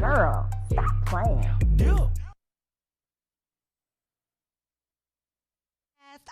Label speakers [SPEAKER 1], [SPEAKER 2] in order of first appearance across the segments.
[SPEAKER 1] Girl, stop playing.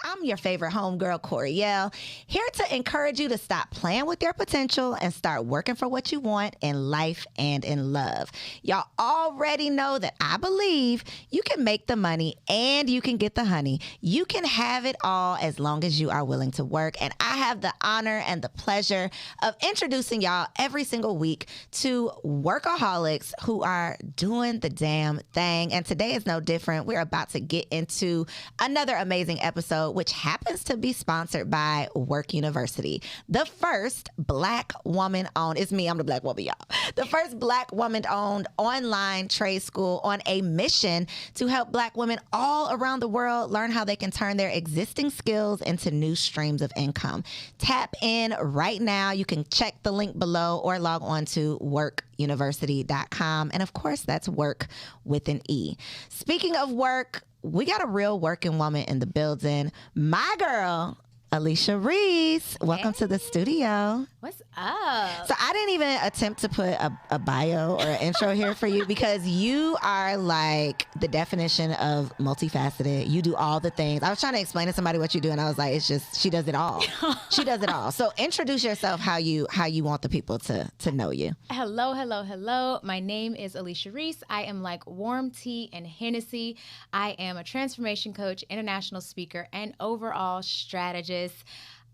[SPEAKER 1] I'm your favorite homegirl, Koereyelle, here to encourage you to stop playing with your potential and start working for what you want in life and in love. Y'all already know that I believe you can make the money and you can get the honey. You can have it all as long as you are willing to work. And I have the honor and the pleasure of introducing y'all every single week to workaholics who are doing the damn thing. And today is no different. We're about to get into another amazing episode, which happens to be sponsored by Work University, the first Black woman-owned, it's me, I'm the Black woman, y'all, the first Black woman-owned online trade school on a mission to help Black women all around the world learn how they can turn their existing skills into new streams of income. Tap in right now. You can check the link below or log on to workuniversity.com. And of course, that's work with an E. Speaking of work, we got a real working woman in the building. My girl, Alechia Reese. Welcome to the studio.
[SPEAKER 2] What's up?
[SPEAKER 1] So I didn't even attempt to put a bio or an intro here for you because you are like the definition of multifaceted. You do all the things. I was trying to explain to somebody what you do, and I was like, it's just, she does it all. She does it all. So introduce yourself how you want the people to know you.
[SPEAKER 2] Hello. My name is Alechia Reese. I am like warm tea and Hennessy. I am a transformation coach, international speaker, and overall strategist.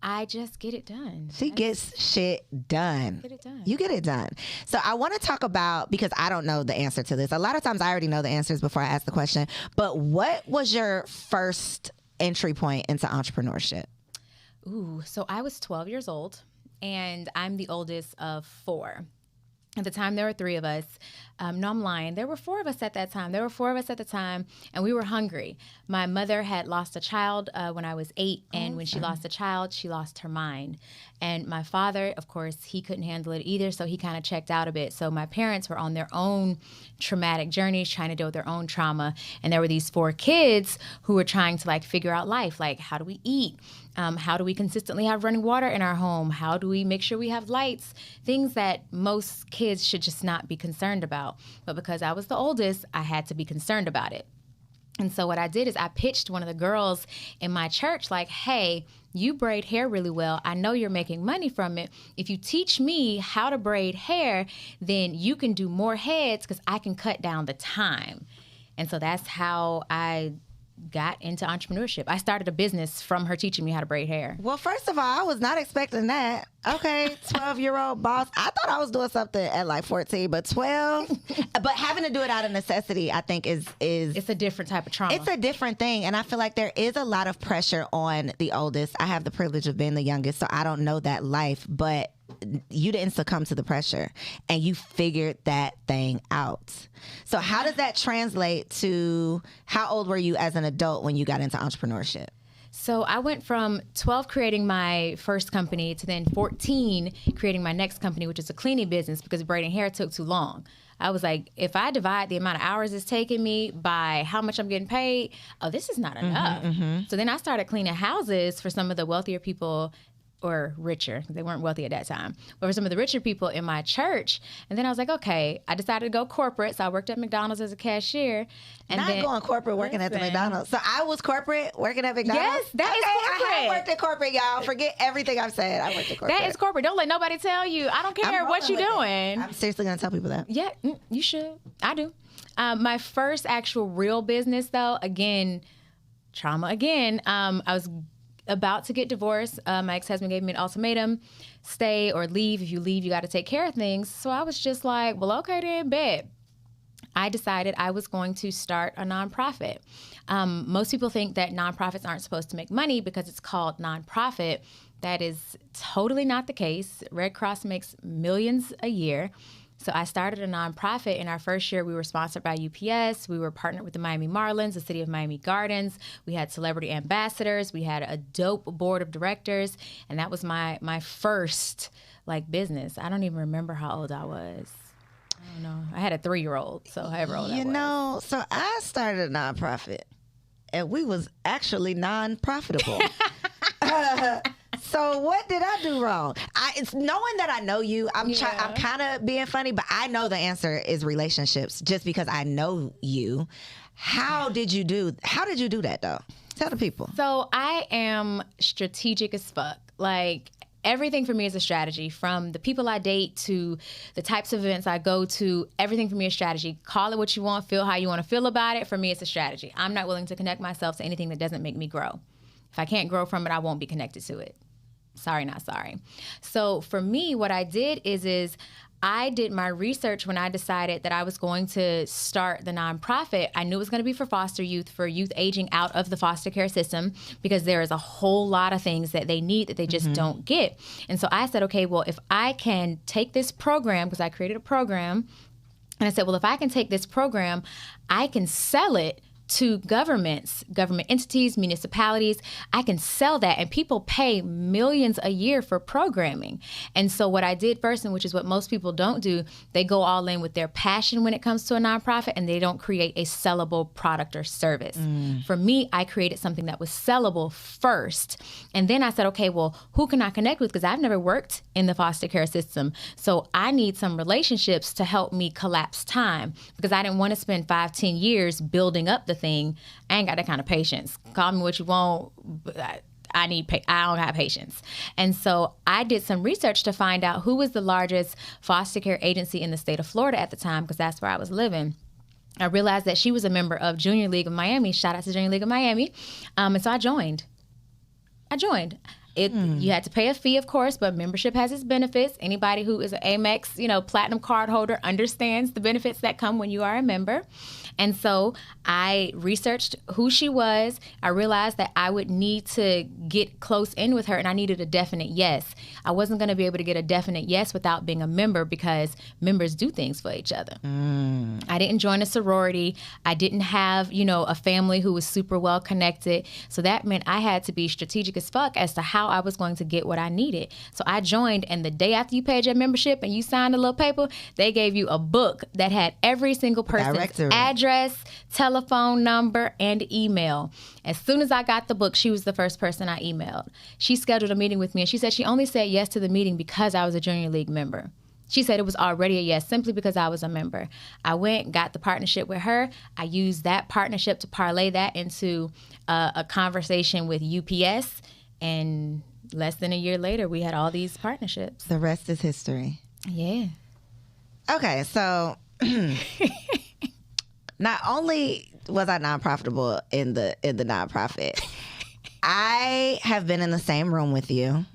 [SPEAKER 2] I just get it done.
[SPEAKER 1] She gets shit done.
[SPEAKER 2] Get it done.
[SPEAKER 1] You get it done. So I want to talk about, because I don't know the answer to this. A lot of times I already know the answers before I ask the question. But what was your first entry point into entrepreneurship?
[SPEAKER 2] Ooh, so I was 12 years old, and I'm the oldest of four. At the time, there were three of us. No, I'm lying. There were four of us at that time. And we were hungry. My mother had lost a child when I was 8, and when she lost a child, she lost her mind. And my father, of course, he couldn't handle it either, so he kind of checked out a bit. So my parents were on their own traumatic journeys, trying to deal with their own trauma. And there were these 4 kids who were trying to, like, figure out life, like, how do we eat? How do we consistently have running water in our home? How do we make sure we have lights? Things that most kids should just not be concerned about. But because I was the oldest, I had to be concerned about it. And so what I did is I pitched one of the girls in my church, like, hey, you braid hair really well. I know you're making money from it. If you teach me how to braid hair, then you can do more heads because I can cut down the time. And so that's how I got into entrepreneurship. I started a business from her teaching me how to braid hair.
[SPEAKER 1] Well, first of all, I was not expecting that. Okay, 12-year-old boss. I thought I was doing something at like 14, but 12. But having to do it out of necessity, I think is
[SPEAKER 2] it's a different type of trauma.
[SPEAKER 1] It's a different thing. And I feel like there is a lot of pressure on the oldest. I have the privilege of being the youngest, so I don't know that life, but you didn't succumb to the pressure and you figured that thing out. So how does that translate to, how old were you as an adult when you got into entrepreneurship?
[SPEAKER 2] So I went from 12 creating my first company to then 14 creating my next company, which is a cleaning business, because braiding hair took too long. I was like, if I divide the amount of hours it's taking me by how much I'm getting paid, this is not enough. So then I started cleaning houses for some of the wealthier people, or richer. They weren't wealthy at that time. But for some of the richer people in my church. And then I was like, okay, I decided to go corporate. So I worked at McDonald's as a cashier. And
[SPEAKER 1] not going corporate working at the McDonald's. So I was corporate working at McDonald's?
[SPEAKER 2] Yes, that is corporate.
[SPEAKER 1] I have worked at corporate, y'all. Forget everything I've said. I worked at corporate.
[SPEAKER 2] That is corporate. Don't let nobody tell you. I don't care what you're doing.
[SPEAKER 1] I'm seriously going to tell people that.
[SPEAKER 2] Yeah, you should. I do. My first actual real business, though, again, trauma again. I was about to get divorced. My ex-husband gave me an ultimatum: stay or leave. If you leave, you got to take care of things. So I was just like, well, okay then, bet. I decided I was going to start a nonprofit. Most people think that nonprofits aren't supposed to make money because it's called nonprofit. That is totally not the case. Red Cross makes millions a year. So I started a nonprofit. In our first year, we were sponsored by UPS. We were partnered with the Miami Marlins, the city of Miami Gardens. We had celebrity ambassadors. We had a dope board of directors. And that was my first business. I don't even remember how old I was. I don't know. I had a 3-year-old, so however old I was.
[SPEAKER 1] You know, so I started a nonprofit, and we was actually non-profitable. So what did I do wrong? It's knowing that I know you. I'm kind of being funny, but I know the answer is relationships just because I know you. How did you do that though? Tell the people.
[SPEAKER 2] So I am strategic as fuck. Like, everything for me is a strategy, from the people I date to the types of events I go to. Everything for me is strategy. Call it what you want, feel how you want to feel about it. For me, it's a strategy. I'm not willing to connect myself to anything that doesn't make me grow. If I can't grow from it, I won't be connected to it. Sorry, not sorry. So for me, what I did is I did my research when I decided that I was going to start the nonprofit. I knew it was going to be for foster youth, for youth aging out of the foster care system, because there is a whole lot of things that they need that they just don't get. And so I said, okay, well, if I can take this program, because I created a program, and I said, well, if I can take this program, I can sell it to governments, government entities, municipalities. I can sell that, and people pay millions a year for programming. And so what I did first, and which is what most people don't do, they go all in with their passion when it comes to a nonprofit, and they don't create a sellable product or service. For me, I created something that was sellable first. And then I said, okay, well, who can I connect with? Because I've never worked in the foster care system. So I need some relationships to help me collapse time, because I didn't want to spend 5-10 years building up the thing. I ain't got that kind of patience. Call me what you want. I don't have patience. And so I did some research to find out who was the largest foster care agency in the state of Florida at the time, because that's where I was living. I realized that she was a member of Junior League of Miami. Shout out to Junior League of Miami. And so I joined. You had to pay a fee, of course, but membership has its benefits. Anybody who is an Amex, platinum card holder understands the benefits that come when you are a member. And so I researched who she was. I realized that I would need to get close in with her, and I needed a definite yes. I wasn't going to be able to get a definite yes without being a member, because members do things for each other. I didn't join a sorority. I didn't have, a family who was super well connected. So that meant I had to be strategic as fuck as to how I was going to get what I needed. So I joined, and the day after you paid your membership and you signed a little paper, they gave you a book that had every single person's address, telephone number, and email. As soon as I got the book, she was the first person I emailed. She scheduled a meeting with me, and she said she only said yes to the meeting because I was a Junior League member. She said it was already a yes simply because I was a member. I went, got the partnership with her. I used that partnership to parlay that into a conversation with UPS, and less than a year later, we had all these partnerships.
[SPEAKER 1] The rest is history.
[SPEAKER 2] Yeah.
[SPEAKER 1] Okay, so not only was I non-profitable in the nonprofit, I have been in the same room with you,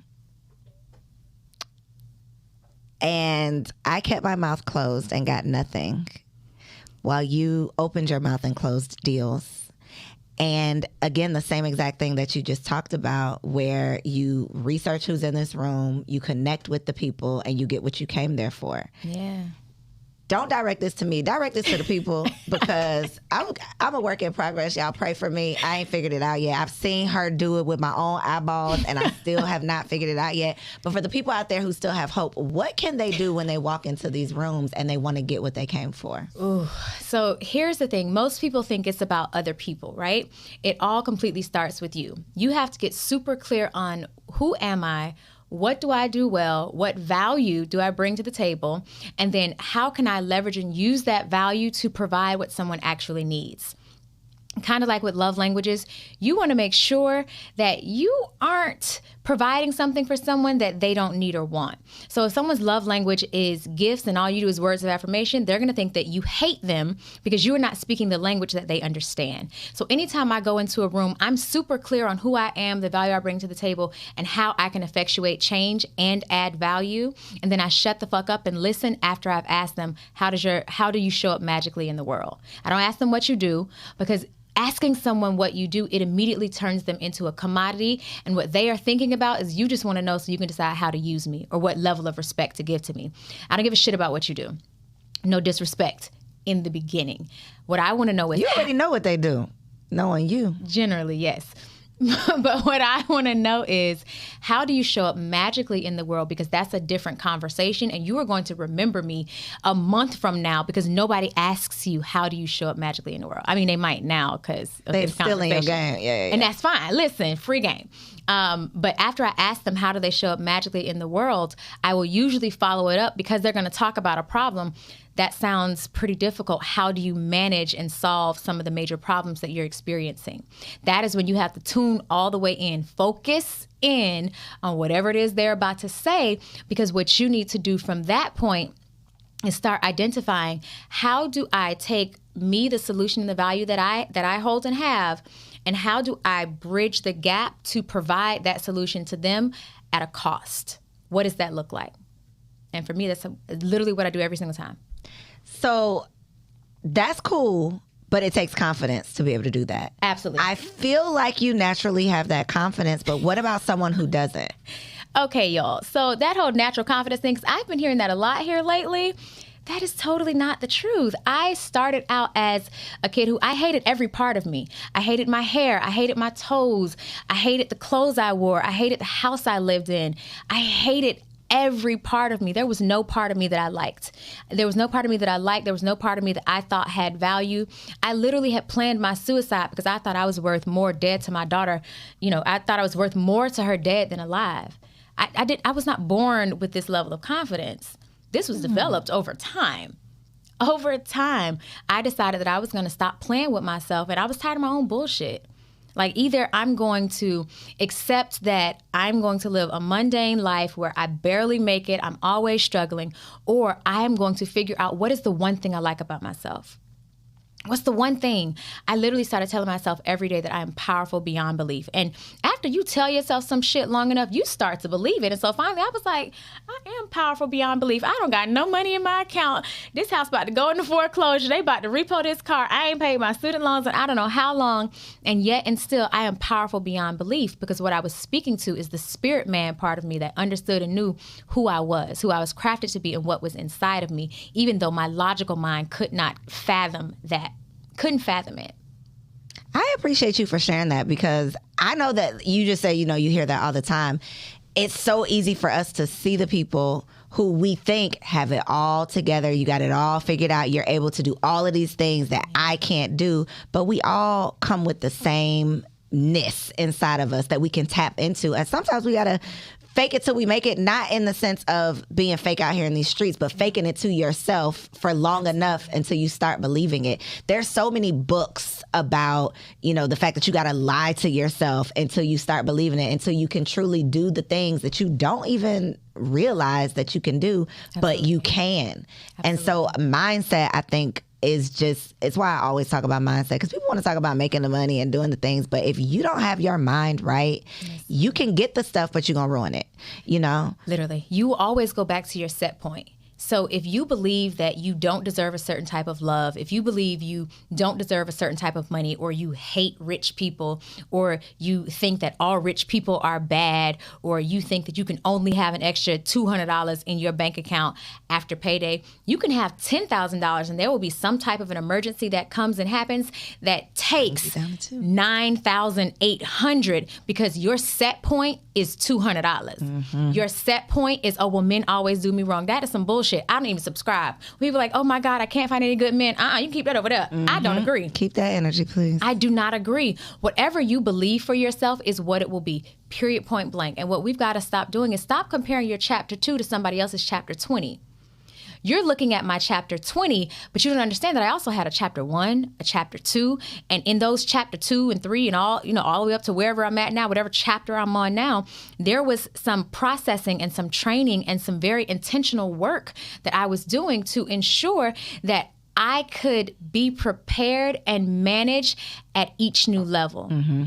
[SPEAKER 1] and I kept my mouth closed and got nothing while you opened your mouth and closed deals. And again, the same exact thing that you just talked about, where you research who's in this room, you connect with the people, and you get what you came there for.
[SPEAKER 2] Yeah.
[SPEAKER 1] Don't direct this to me. Direct this to the people, because I'm a work in progress. Y'all pray for me. I ain't figured it out yet. I've seen her do it with my own eyeballs, and I still have not figured it out yet. But for the people out there who still have hope, what can they do when they walk into these rooms and they want to get what they came for?
[SPEAKER 2] Ooh. So here's the thing. Most people think it's about other people, right? It all completely starts with you. You have to get super clear on who am I? What do I do well? What value do I bring to the table? And then how can I leverage and use that value to provide what someone actually needs? Kind of like with love languages, you want to make sure that you aren't providing something for someone that they don't need or want. So if someone's love language is gifts and all you do is words of affirmation, they're going to think that you hate them because you are not speaking the language that they understand. So anytime I go into a room, I'm super clear on who I am, the value I bring to the table, and how I can effectuate change and add value. And then I shut the fuck up and listen after I've asked them, how do you show up magically in the world? I don't ask them what you do, because asking someone what you do, it immediately turns them into a commodity. And what they are thinking about is you just want to know so you can decide how to use me or what level of respect to give to me. I don't give a shit about what you do. No disrespect in the beginning. What I want to know is...
[SPEAKER 1] You already know what they do, knowing you.
[SPEAKER 2] Generally, yes. But what I want to know is, how do you show up magically in the world? Because that's a different conversation, and you are going to remember me a month from now because nobody asks you, how do you show up magically in the world? I mean, they might now because
[SPEAKER 1] they're still in your game. Yeah.
[SPEAKER 2] And that's fine. Listen, free game. But after I ask them, how do they show up magically in the world, I will usually follow it up because they're going to talk about a problem that sounds pretty difficult. How do you manage and solve some of the major problems that you're experiencing? That is when you have to tune all the way in, focus in on whatever it is they're about to say, because what you need to do from that point is start identifying, how do I take me, the solution and the value that I hold and have, and how do I bridge the gap to provide that solution to them at a cost? What does that look like? And for me, that's literally what I do every single time.
[SPEAKER 1] So that's cool, but it takes confidence to be able to do that.
[SPEAKER 2] Absolutely.
[SPEAKER 1] I feel like you naturally have that confidence, but what about someone who doesn't?
[SPEAKER 2] Okay, y'all. So that whole natural confidence thing, 'cause I've been hearing that a lot here lately. That is totally not the truth. I started out as a kid who I hated every part of me. I hated my hair. I hated my toes. I hated the clothes I wore. I hated the house I lived in. I hated every part of me. There was no part of me that I liked. There was no part of me that I liked. There was no part of me that I thought had value. I literally had planned my suicide because I thought I was worth more dead to my daughter. You know, I thought I was worth more to her dead than alive. I was not born with this level of confidence. This was developed over time. Over time, I decided that I was going to stop playing with myself, and I was tired of my own bullshit. Like, either I'm going to accept that I'm going to live a mundane life where I barely make it, I'm always struggling, or I am going to figure out what is the one thing I like about myself. What's the one thing? I literally started telling myself every day that I am powerful beyond belief. And after you tell yourself some shit long enough, you start to believe it. And so finally I was like, I am powerful beyond belief. I don't got no money in my account. This house about to go into foreclosure. They about to repo this car. I ain't paid my student loans in I don't know how long. And yet and still I am powerful beyond belief, because what I was speaking to is the spirit man part of me that understood and knew who I was crafted to be, and what was inside of me, even though my logical mind could not fathom that. Couldn't fathom it.
[SPEAKER 1] I appreciate you for sharing that, because I know that you just say, you know, you hear that all the time. It's so easy for us to see the people who we think have it all together. You got it all figured out. You're able to do all of these things that I can't do. But we all come with the sameness inside of us that we can tap into. And sometimes we got to fake it till we make it, not in the sense of being fake out here in these streets, but faking it to yourself for long enough until you start believing it. There's so many books about, you know, the fact that you got to lie to yourself until you start believing it, until you can truly do the things that you don't even realize that you can do. Absolutely. But you can. Absolutely. And so mindset, I think, is just, it's why I always talk about mindset, because people want to talk about making the money and doing the things, but if you don't have your mind right, yes, you can get the stuff, but you're going to ruin it, you know?
[SPEAKER 2] Literally. You always go back to your set point. So if you believe that you don't deserve a certain type of love, if you believe you don't deserve a certain type of money, or you hate rich people, or you think that all rich people are bad, or you think that you can only have an extra $200 in your bank account after payday, you can have $10,000 and there will be some type of an emergency that comes and happens that takes $9,800 because your set point is $200. Mm-hmm. Your set point is, oh, well, men always do me wrong. That is some bullshit. I don't even subscribe. People are like, oh my God, I can't find any good men. You can keep that over there. Mm-hmm. I don't agree.
[SPEAKER 1] Keep that energy, please.
[SPEAKER 2] I do not agree. Whatever you believe for yourself is what it will be. Period, point blank. And what we've got to stop doing is stop comparing your chapter 2 to somebody else's chapter 20. You're looking at my chapter 20, but you don't understand that I also had a chapter 1, a chapter 2, and in those chapter 2 and 3 and all, you know, all the way up to wherever I'm at now, whatever chapter I'm on now, there was some processing and some training and some very intentional work that I was doing to ensure that I could be prepared and manage at each new level. Mm-hmm.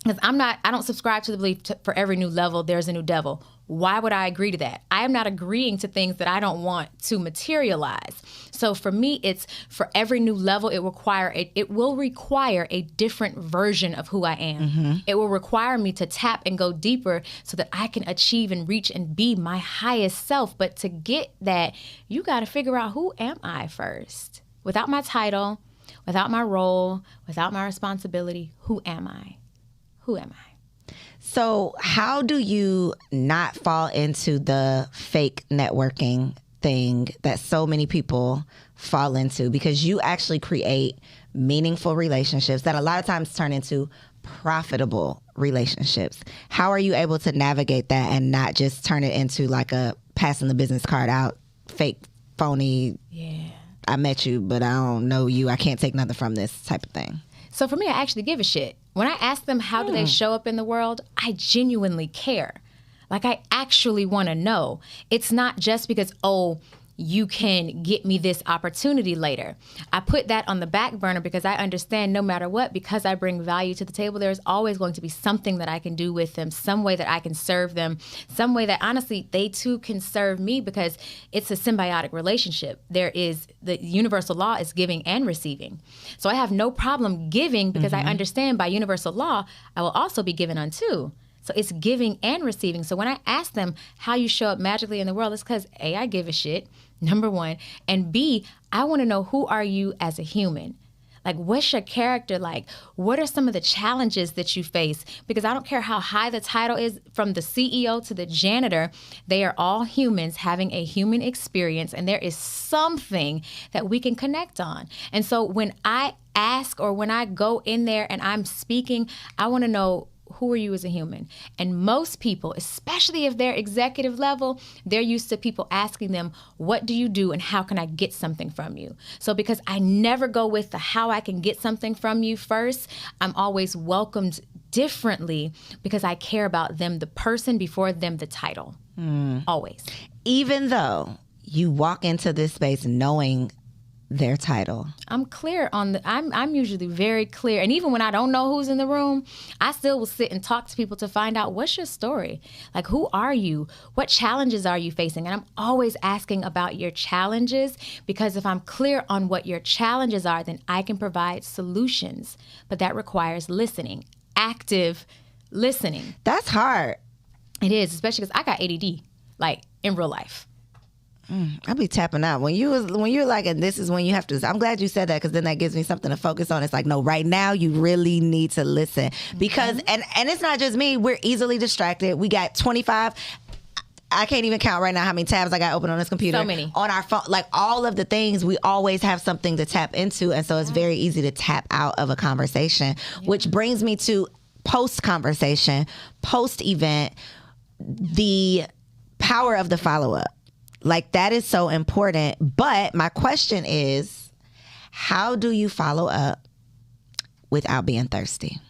[SPEAKER 2] Because I don't subscribe to the belief for every new level, there's a new devil. Why would I agree to that? I am not agreeing to things that I don't want to materialize. So for me, it's for every new level, it will require a different version of who I am. Mm-hmm. It will require me to tap and go deeper so that I can achieve and reach and be my highest self. But to get that, you got to figure out, who am I first? Without my title, without my role, without my responsibility, who am I? Who am I?
[SPEAKER 1] So how do you not fall into the fake networking thing that so many people fall into? Because you actually create meaningful relationships that a lot of times turn into profitable relationships. How are you able to navigate that and not just turn it into like a passing the business card out, fake, phony, I met you, but I don't know you, I can't take nothing from this type of thing?
[SPEAKER 2] So for me, I actually give a shit. When I ask them how do they show up in the world, I genuinely care. Like, I actually want to know. It's not just because, oh, you can get me this opportunity later. I put that on the back burner because I understand no matter what, because I bring value to the table, there's always going to be something that I can do with them, some way that I can serve them, some way that honestly they too can serve me, because it's a symbiotic relationship. There is, the universal law is giving and receiving. So I have no problem giving because I understand by universal law, I will also be given unto. So it's giving and receiving. So when I ask them how you show up magically in the world, it's because A, I give a shit, number one, and B, I want to know, who are you as a human? Like, what's your character like? What are some of the challenges that you face? Because I don't care how high the title is, from the CEO to the janitor, they are all humans having a human experience, and there is something that we can connect on. And so when I ask, or when I go in there and I'm speaking, I want to know, who are you as a human? And most people, especially if they're executive level, they're used to people asking them, what do you do and how can I get something from you? So because I never go with the how I can get something from you first, I'm always welcomed differently because I care about them, the person, before them, the title. Always.
[SPEAKER 1] Even though you walk into this space knowing their title,
[SPEAKER 2] I'm clear on the, I'm usually very clear. And even when I don't know who's in the room, I still will sit and talk to people to find out, what's your story? Like, who are you? What challenges are you facing? And I'm always asking about your challenges, because if I'm clear on what your challenges are, then I can provide solutions. But that requires listening, active listening.
[SPEAKER 1] That's hard.
[SPEAKER 2] It is, especially because I got ADD, like in real life.
[SPEAKER 1] I be tapping out when you're like, and this is when you have to. I'm glad you said that, because then that gives me something to focus on. It's like, no, right now you really need to listen, because and it's not just me. We're easily distracted. We got 25. I can't even count right now how many tabs I got open on this computer.
[SPEAKER 2] So many.
[SPEAKER 1] On our phone, like all of the things, we always have something to tap into, and so it's very easy to tap out of a conversation. Which brings me to post-conversation, post-event, the power of the follow-up. Like, that is so important. But my question is, how do you follow up without being thirsty?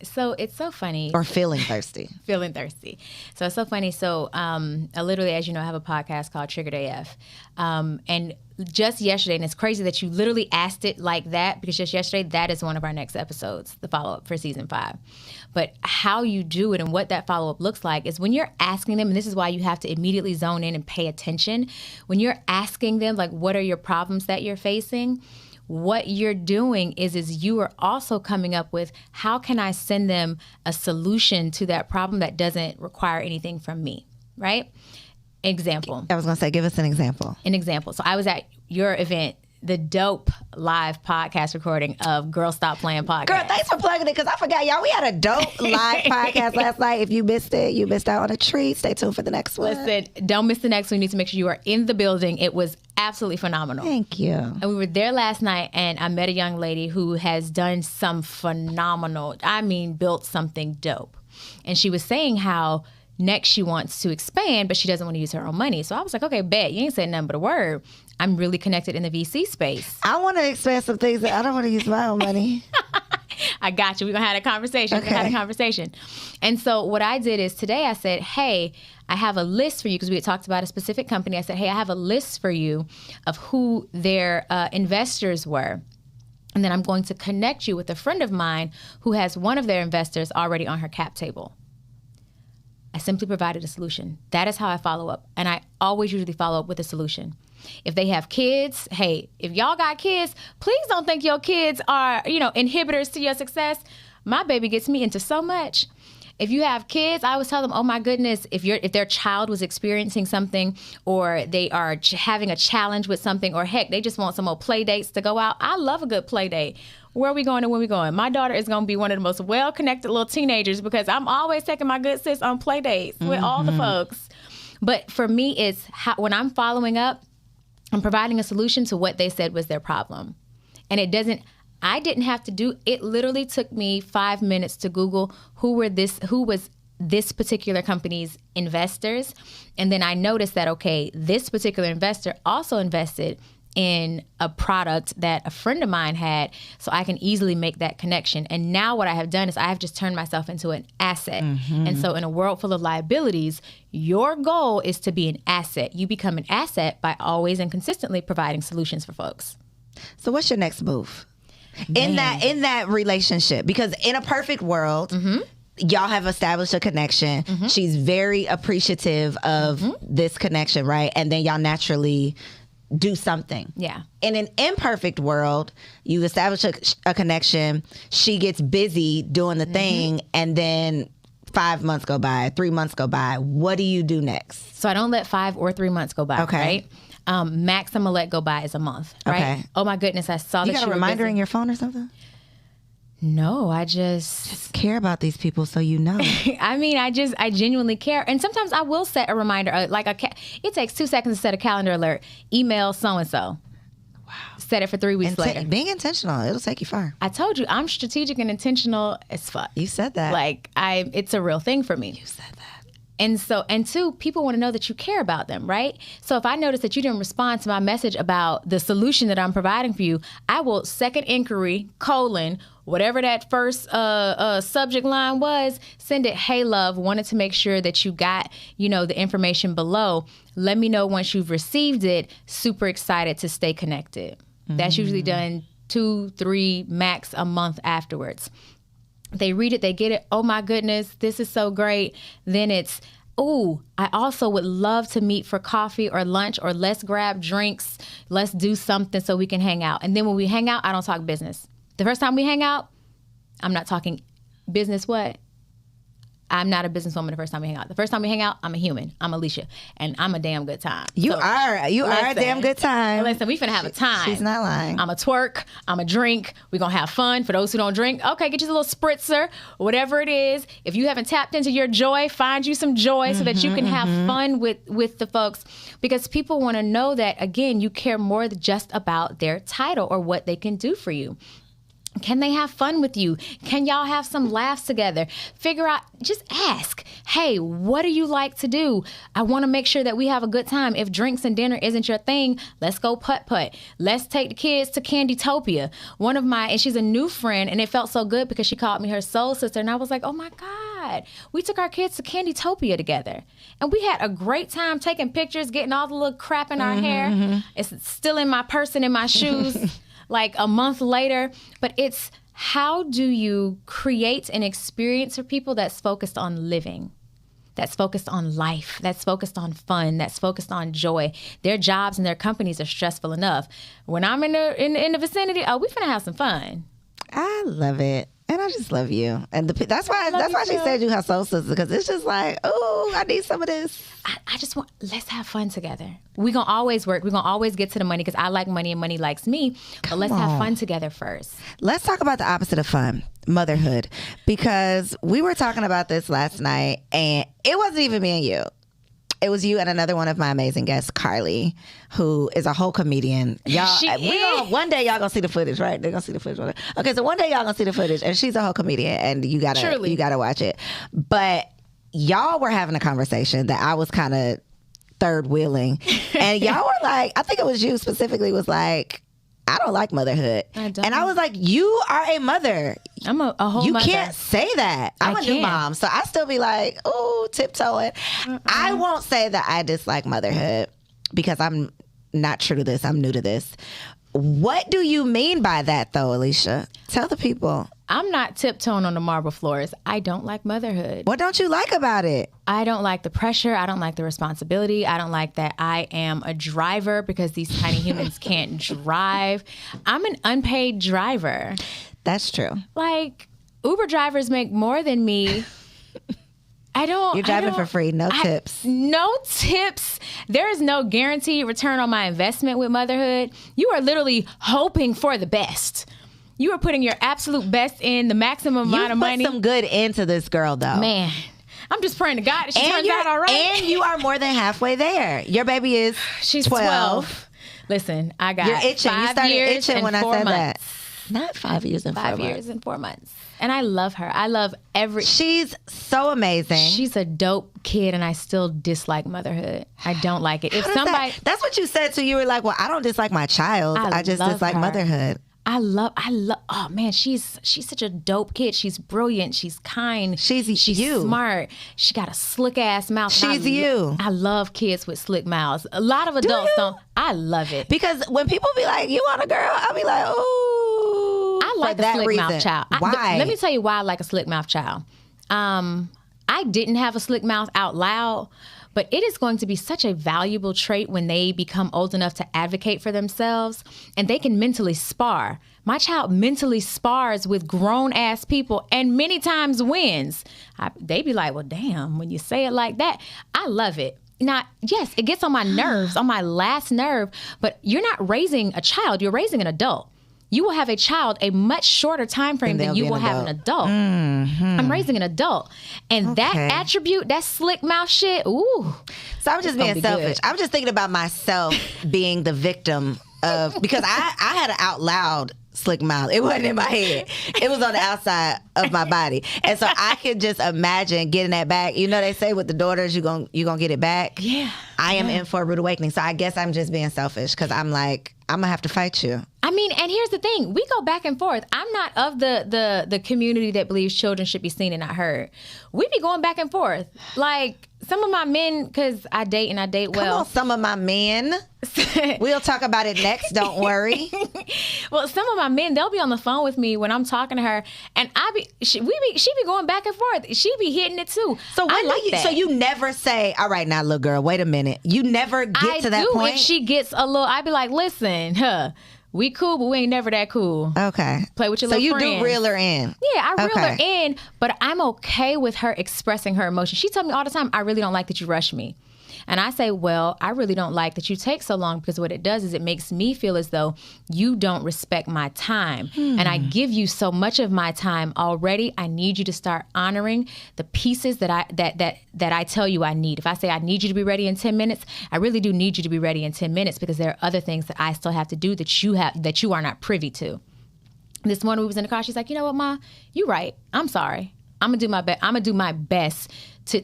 [SPEAKER 2] So it's so funny.
[SPEAKER 1] Or feeling thirsty.
[SPEAKER 2] Feeling thirsty. So it's so funny. So I literally, as you know, I have a podcast called Triggered AF. And just yesterday, and it's crazy that you literally asked it like that, because just yesterday, that is one of our next episodes, the follow-up for season 5. But how you do it and what that follow-up looks like is when you're asking them, and this is why you have to immediately zone in and pay attention. When you're asking them, like, what are your problems that you're facing? What you're doing is you are also coming up with, how can I send them a solution to that problem that doesn't require anything from me, right? Example.
[SPEAKER 1] I was going to say, give us an example.
[SPEAKER 2] An example. So I was at your event, the dope live podcast recording of Girl Stop Playing podcast.
[SPEAKER 1] Girl, thanks for plugging it, because I forgot, y'all, we had a dope live podcast last night. If you missed it, you missed out on a treat. Stay tuned for the next one.
[SPEAKER 2] Listen, don't miss the next one. You need to make sure you are in the building. It was absolutely phenomenal.
[SPEAKER 1] Thank you.
[SPEAKER 2] And we were there last night, and I met a young lady who has done some phenomenal, built something dope. And she was saying how next she wants to expand, but she doesn't want to use her own money. So I was like, okay, bet. You ain't saying nothing but a word. I'm really connected in the VC space.
[SPEAKER 1] I want to expand some things that I don't want to use my own money.
[SPEAKER 2] I got you. We're going to have a conversation.
[SPEAKER 1] Okay.
[SPEAKER 2] We're going to have a conversation. And so what I did is today I said, hey, I have a list for you, because we had talked about a specific company. I said, hey, I have a list for you of who their investors were. And then I'm going to connect you with a friend of mine who has one of their investors already on her cap table. I simply provided a solution. That is how I follow up. And I always usually follow up with a solution. If they have kids, hey, if y'all got kids, please don't think your kids are, inhibitors to your success. My baby gets me into so much. If you have kids, I always tell them, oh my goodness, if their child was experiencing something, or they are having a challenge with something, or heck, they just want some more play dates to go out. I love a good play date. Where are we going and when we going? My daughter is going to be one of the most well-connected little teenagers because I'm always taking my good sis on play dates with all the folks. But for me, it's when I'm following up, I'm providing a solution to what they said was their problem. And I didn't have to do, it literally took me 5 minutes to Google who was this particular company's investors. And then I noticed that, okay, this particular investor also invested in a product that a friend of mine had, so I can easily make that connection. And now what I have done is I have just turned myself into an asset. And so in a world full of liabilities, your goal is to be an asset. You become an asset by always and consistently providing solutions for folks.
[SPEAKER 1] So what's your next move in that relationship? Because in a perfect world, y'all have established a connection. She's very appreciative of this connection, right? And then y'all naturally do something.
[SPEAKER 2] Yeah.
[SPEAKER 1] In an imperfect world, you establish a connection, she gets busy doing the thing, and then 5 months go by, 3 months go by. What do you do next?
[SPEAKER 2] So I don't let 5 or 3 months go by, right? Max I'm gonna let go by is a month, right?
[SPEAKER 1] Okay.
[SPEAKER 2] Oh my goodness, I saw that
[SPEAKER 1] you got a reminder in your phone or something?
[SPEAKER 2] No, I just
[SPEAKER 1] care about these people so you know.
[SPEAKER 2] I mean, I genuinely care. And sometimes I will set a reminder, it takes 2 seconds to set a calendar alert, email so-and-so. Wow. Set it for 3 weeks later.
[SPEAKER 1] Being intentional, it'll take you far.
[SPEAKER 2] I told you, I'm strategic and intentional as fuck.
[SPEAKER 1] You said that.
[SPEAKER 2] It's a real thing for me.
[SPEAKER 1] You said that.
[SPEAKER 2] And two, people want to know that you care about them, right? So if I notice that you didn't respond to my message about the solution that I'm providing for you, I will second inquiry, whatever that first subject line was, send it, hey love, wanted to make sure that you got, the information below. Let me know once you've received it. Super excited to stay connected. That's usually done 2, 3, max a month afterwards. They read it, they get it. Oh my goodness, this is so great. Then it's, I also would love to meet for coffee or lunch, or let's grab drinks. Let's do something so we can hang out. And then when we hang out, I don't talk business. The first time we hang out, I'm not talking business. What? I'm not a businesswoman the first time we hang out. The first time we hang out, I'm a human. I'm Alechia, and I'm a damn good time.
[SPEAKER 1] You are a damn good time.
[SPEAKER 2] Listen, we finna have a time.
[SPEAKER 1] She's not lying.
[SPEAKER 2] I'm a twerk. I'm a drink. We're gonna have fun. For those who don't drink, okay, get you a little spritzer, whatever it is. If you haven't tapped into your joy, find you some joy so that you can have fun with the folks. Because people want to know that, again, you care more than just about their title or what they can do for you. Can they have fun with you? Can y'all have some laughs together? Figure out, just ask, hey, what do you like to do? I want to make sure that we have a good time. If drinks and dinner isn't your thing, let's go putt-putt. Let's take the kids to Candytopia. And she's a new friend, and it felt so good because she called me her soul sister, and I was like, oh my God, we took our kids to Candytopia together. And we had a great time taking pictures, getting all the little crap in our hair. It's still in my purse and in my shoes. Like a month later. But it's, how do you create an experience for people that's focused on living, that's focused on life, that's focused on fun, that's focused on joy? Their jobs and their companies are stressful enough. When I'm in the vicinity, we finna have some fun.
[SPEAKER 1] I love it. And I just love you. And that's why she said you her soul sister, because it's just like, I need some of this.
[SPEAKER 2] I just want, let's have fun together. We're going to always work. We're going to always get to the money because I like money and money likes me. But let's have fun together first.
[SPEAKER 1] Let's talk about the opposite of fun, motherhood. Because we were talking about this last night, and it wasn't even me and you. It was you and another one of my amazing guests, Carly, who is a whole comedian. One day y'all gonna see the footage, right? They're gonna see the footage. Okay, so one day y'all gonna see the footage, and she's a whole comedian, and you gotta watch it. But y'all were having a conversation that I was kind of third wheeling, and y'all were like, I think it was you specifically, was like, I don't like motherhood. And I was like, you are a mother.
[SPEAKER 2] I'm a whole
[SPEAKER 1] You
[SPEAKER 2] mother.
[SPEAKER 1] can't say that. I'm a new mom. So I still be like, tiptoeing. I won't say that I dislike motherhood because I'm not true to this. I'm new to this. What do you mean by that, though, Alechia? Tell the people.
[SPEAKER 2] I'm not tiptoeing on the marble floors. I don't like motherhood.
[SPEAKER 1] What don't you like about it?
[SPEAKER 2] I don't like the pressure. I don't like the responsibility. I don't like that I am a driver because these tiny humans can't drive. I'm an unpaid driver.
[SPEAKER 1] That's true.
[SPEAKER 2] Like, Uber drivers make more than me
[SPEAKER 1] You're driving for free. No tips.
[SPEAKER 2] No tips. There is no guaranteed return on my investment with motherhood. You are literally hoping for the best. You are putting your absolute best in, the maximum amount of money.
[SPEAKER 1] You put some good into this girl, though.
[SPEAKER 2] Man, I'm just praying to God that she turns out all right.
[SPEAKER 1] And you are more than halfway there. Your baby is
[SPEAKER 2] She's 12. Listen, I got
[SPEAKER 1] You're itching.
[SPEAKER 2] 5
[SPEAKER 1] You started
[SPEAKER 2] years
[SPEAKER 1] itching when I said
[SPEAKER 2] months.
[SPEAKER 1] that. Not 5 years and 4 months.
[SPEAKER 2] 5 years and 4 months. And I love her. I love
[SPEAKER 1] She's so amazing.
[SPEAKER 2] She's a dope kid, and I still dislike motherhood. I don't like it. If somebody,
[SPEAKER 1] that's what you said. So you were like, "Well, I don't dislike my child. I just dislike motherhood."
[SPEAKER 2] I love. Oh man, she's such a dope kid. She's brilliant. She's kind. She's smart. She got a slick ass mouth.
[SPEAKER 1] She's you.
[SPEAKER 2] I love kids with slick mouths. A lot of adults don't. I love it
[SPEAKER 1] because when people be like, "You want a girl?" I'll be like, "Oh."
[SPEAKER 2] I like a slick mouth child.
[SPEAKER 1] Why?
[SPEAKER 2] Let me tell you why I like a slick mouth child. I didn't have a slick mouth out loud, but it is going to be such a valuable trait when they become old enough to advocate for themselves and they can mentally spar. My child mentally spars with grown-ass people and many times wins. They be like, well, damn, when you say it like that, I love it. Now, yes, it gets on my nerves, on my last nerve, but you're not raising a child, you're raising an adult. You will have a child a much shorter time frame than you will have an adult. Mm-hmm. I'm raising an adult. And that attribute, that slick mouth shit, ooh.
[SPEAKER 1] So I'm just being selfish. I'm just thinking about myself being the victim of, because I had an out loud slick mouth. It wasn't in my head. It was on the outside of my body. And so I could just imagine getting that back. You know, they say with the daughters, you're gonna get it back.
[SPEAKER 2] Yeah.
[SPEAKER 1] I am in for a rude awakening. So I guess I'm just being selfish because I'm like, I'm gonna have to fight you.
[SPEAKER 2] I mean, and here's the thing. We go back and forth. I'm not of the community that believes children should be seen and not heard. We be going back and forth. Like, some of my men, because I date and I date well.
[SPEAKER 1] Come on, some of my men. We'll talk about it next. Don't worry.
[SPEAKER 2] Well, some of my men, they'll be on the phone with me when I'm talking to her, and she be going back and forth. She be hitting it too.
[SPEAKER 1] So So you never say, "All right, now, little girl, wait a minute." You never get to that point.
[SPEAKER 2] If she gets a little, I be like, "Listen, we cool, but we ain't never that cool."
[SPEAKER 1] Okay.
[SPEAKER 2] Play with your little friends.
[SPEAKER 1] So you do reel her in.
[SPEAKER 2] Yeah, I reel her in, but I'm okay with her expressing her emotions. She tells me all the time, "I really don't like that you rush me." And I say, well, I really don't like that you take so long, because what it does is it makes me feel as though you don't respect my time. And I give you so much of my time already. I need you to start honoring the pieces that I tell you I need. If I say I need you to be ready in 10 minutes, I really do need you to be ready in 10 minutes, because there are other things that I still have to do that you are not privy to. This morning we was in the car. She's like, "You know what, Ma? You right. I'm sorry. I'm gonna do my best to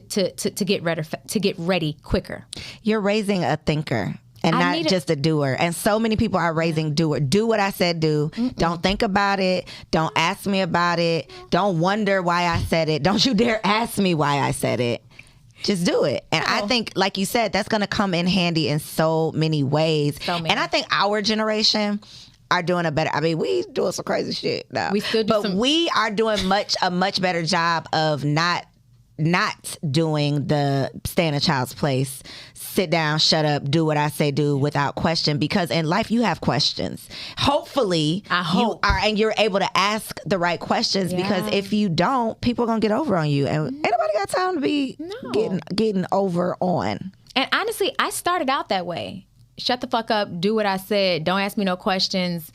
[SPEAKER 2] get ready quicker."
[SPEAKER 1] You're raising a thinker and not just a doer. And so many people are raising doer. Do what I said do. Mm-mm. Don't think about it. Don't ask me about it. Don't wonder why I said it. Don't you dare ask me why I said it. Just do it. And I think, like you said, that's going to come in handy in so many ways. And I think our generation are doing a better. I mean, we doing some crazy shit now.
[SPEAKER 2] We still do,
[SPEAKER 1] but we are doing a much better job of not doing the stay in a child's place, sit down, shut up, do what I say do without question, because in life you have questions. Hopefully you are, and you're able to ask the right questions, because if you don't, people are gonna get over on you, and ain't nobody got time to be getting over on.
[SPEAKER 2] And honestly, I started out that way. Shut the fuck up, do what I said, don't ask me no questions.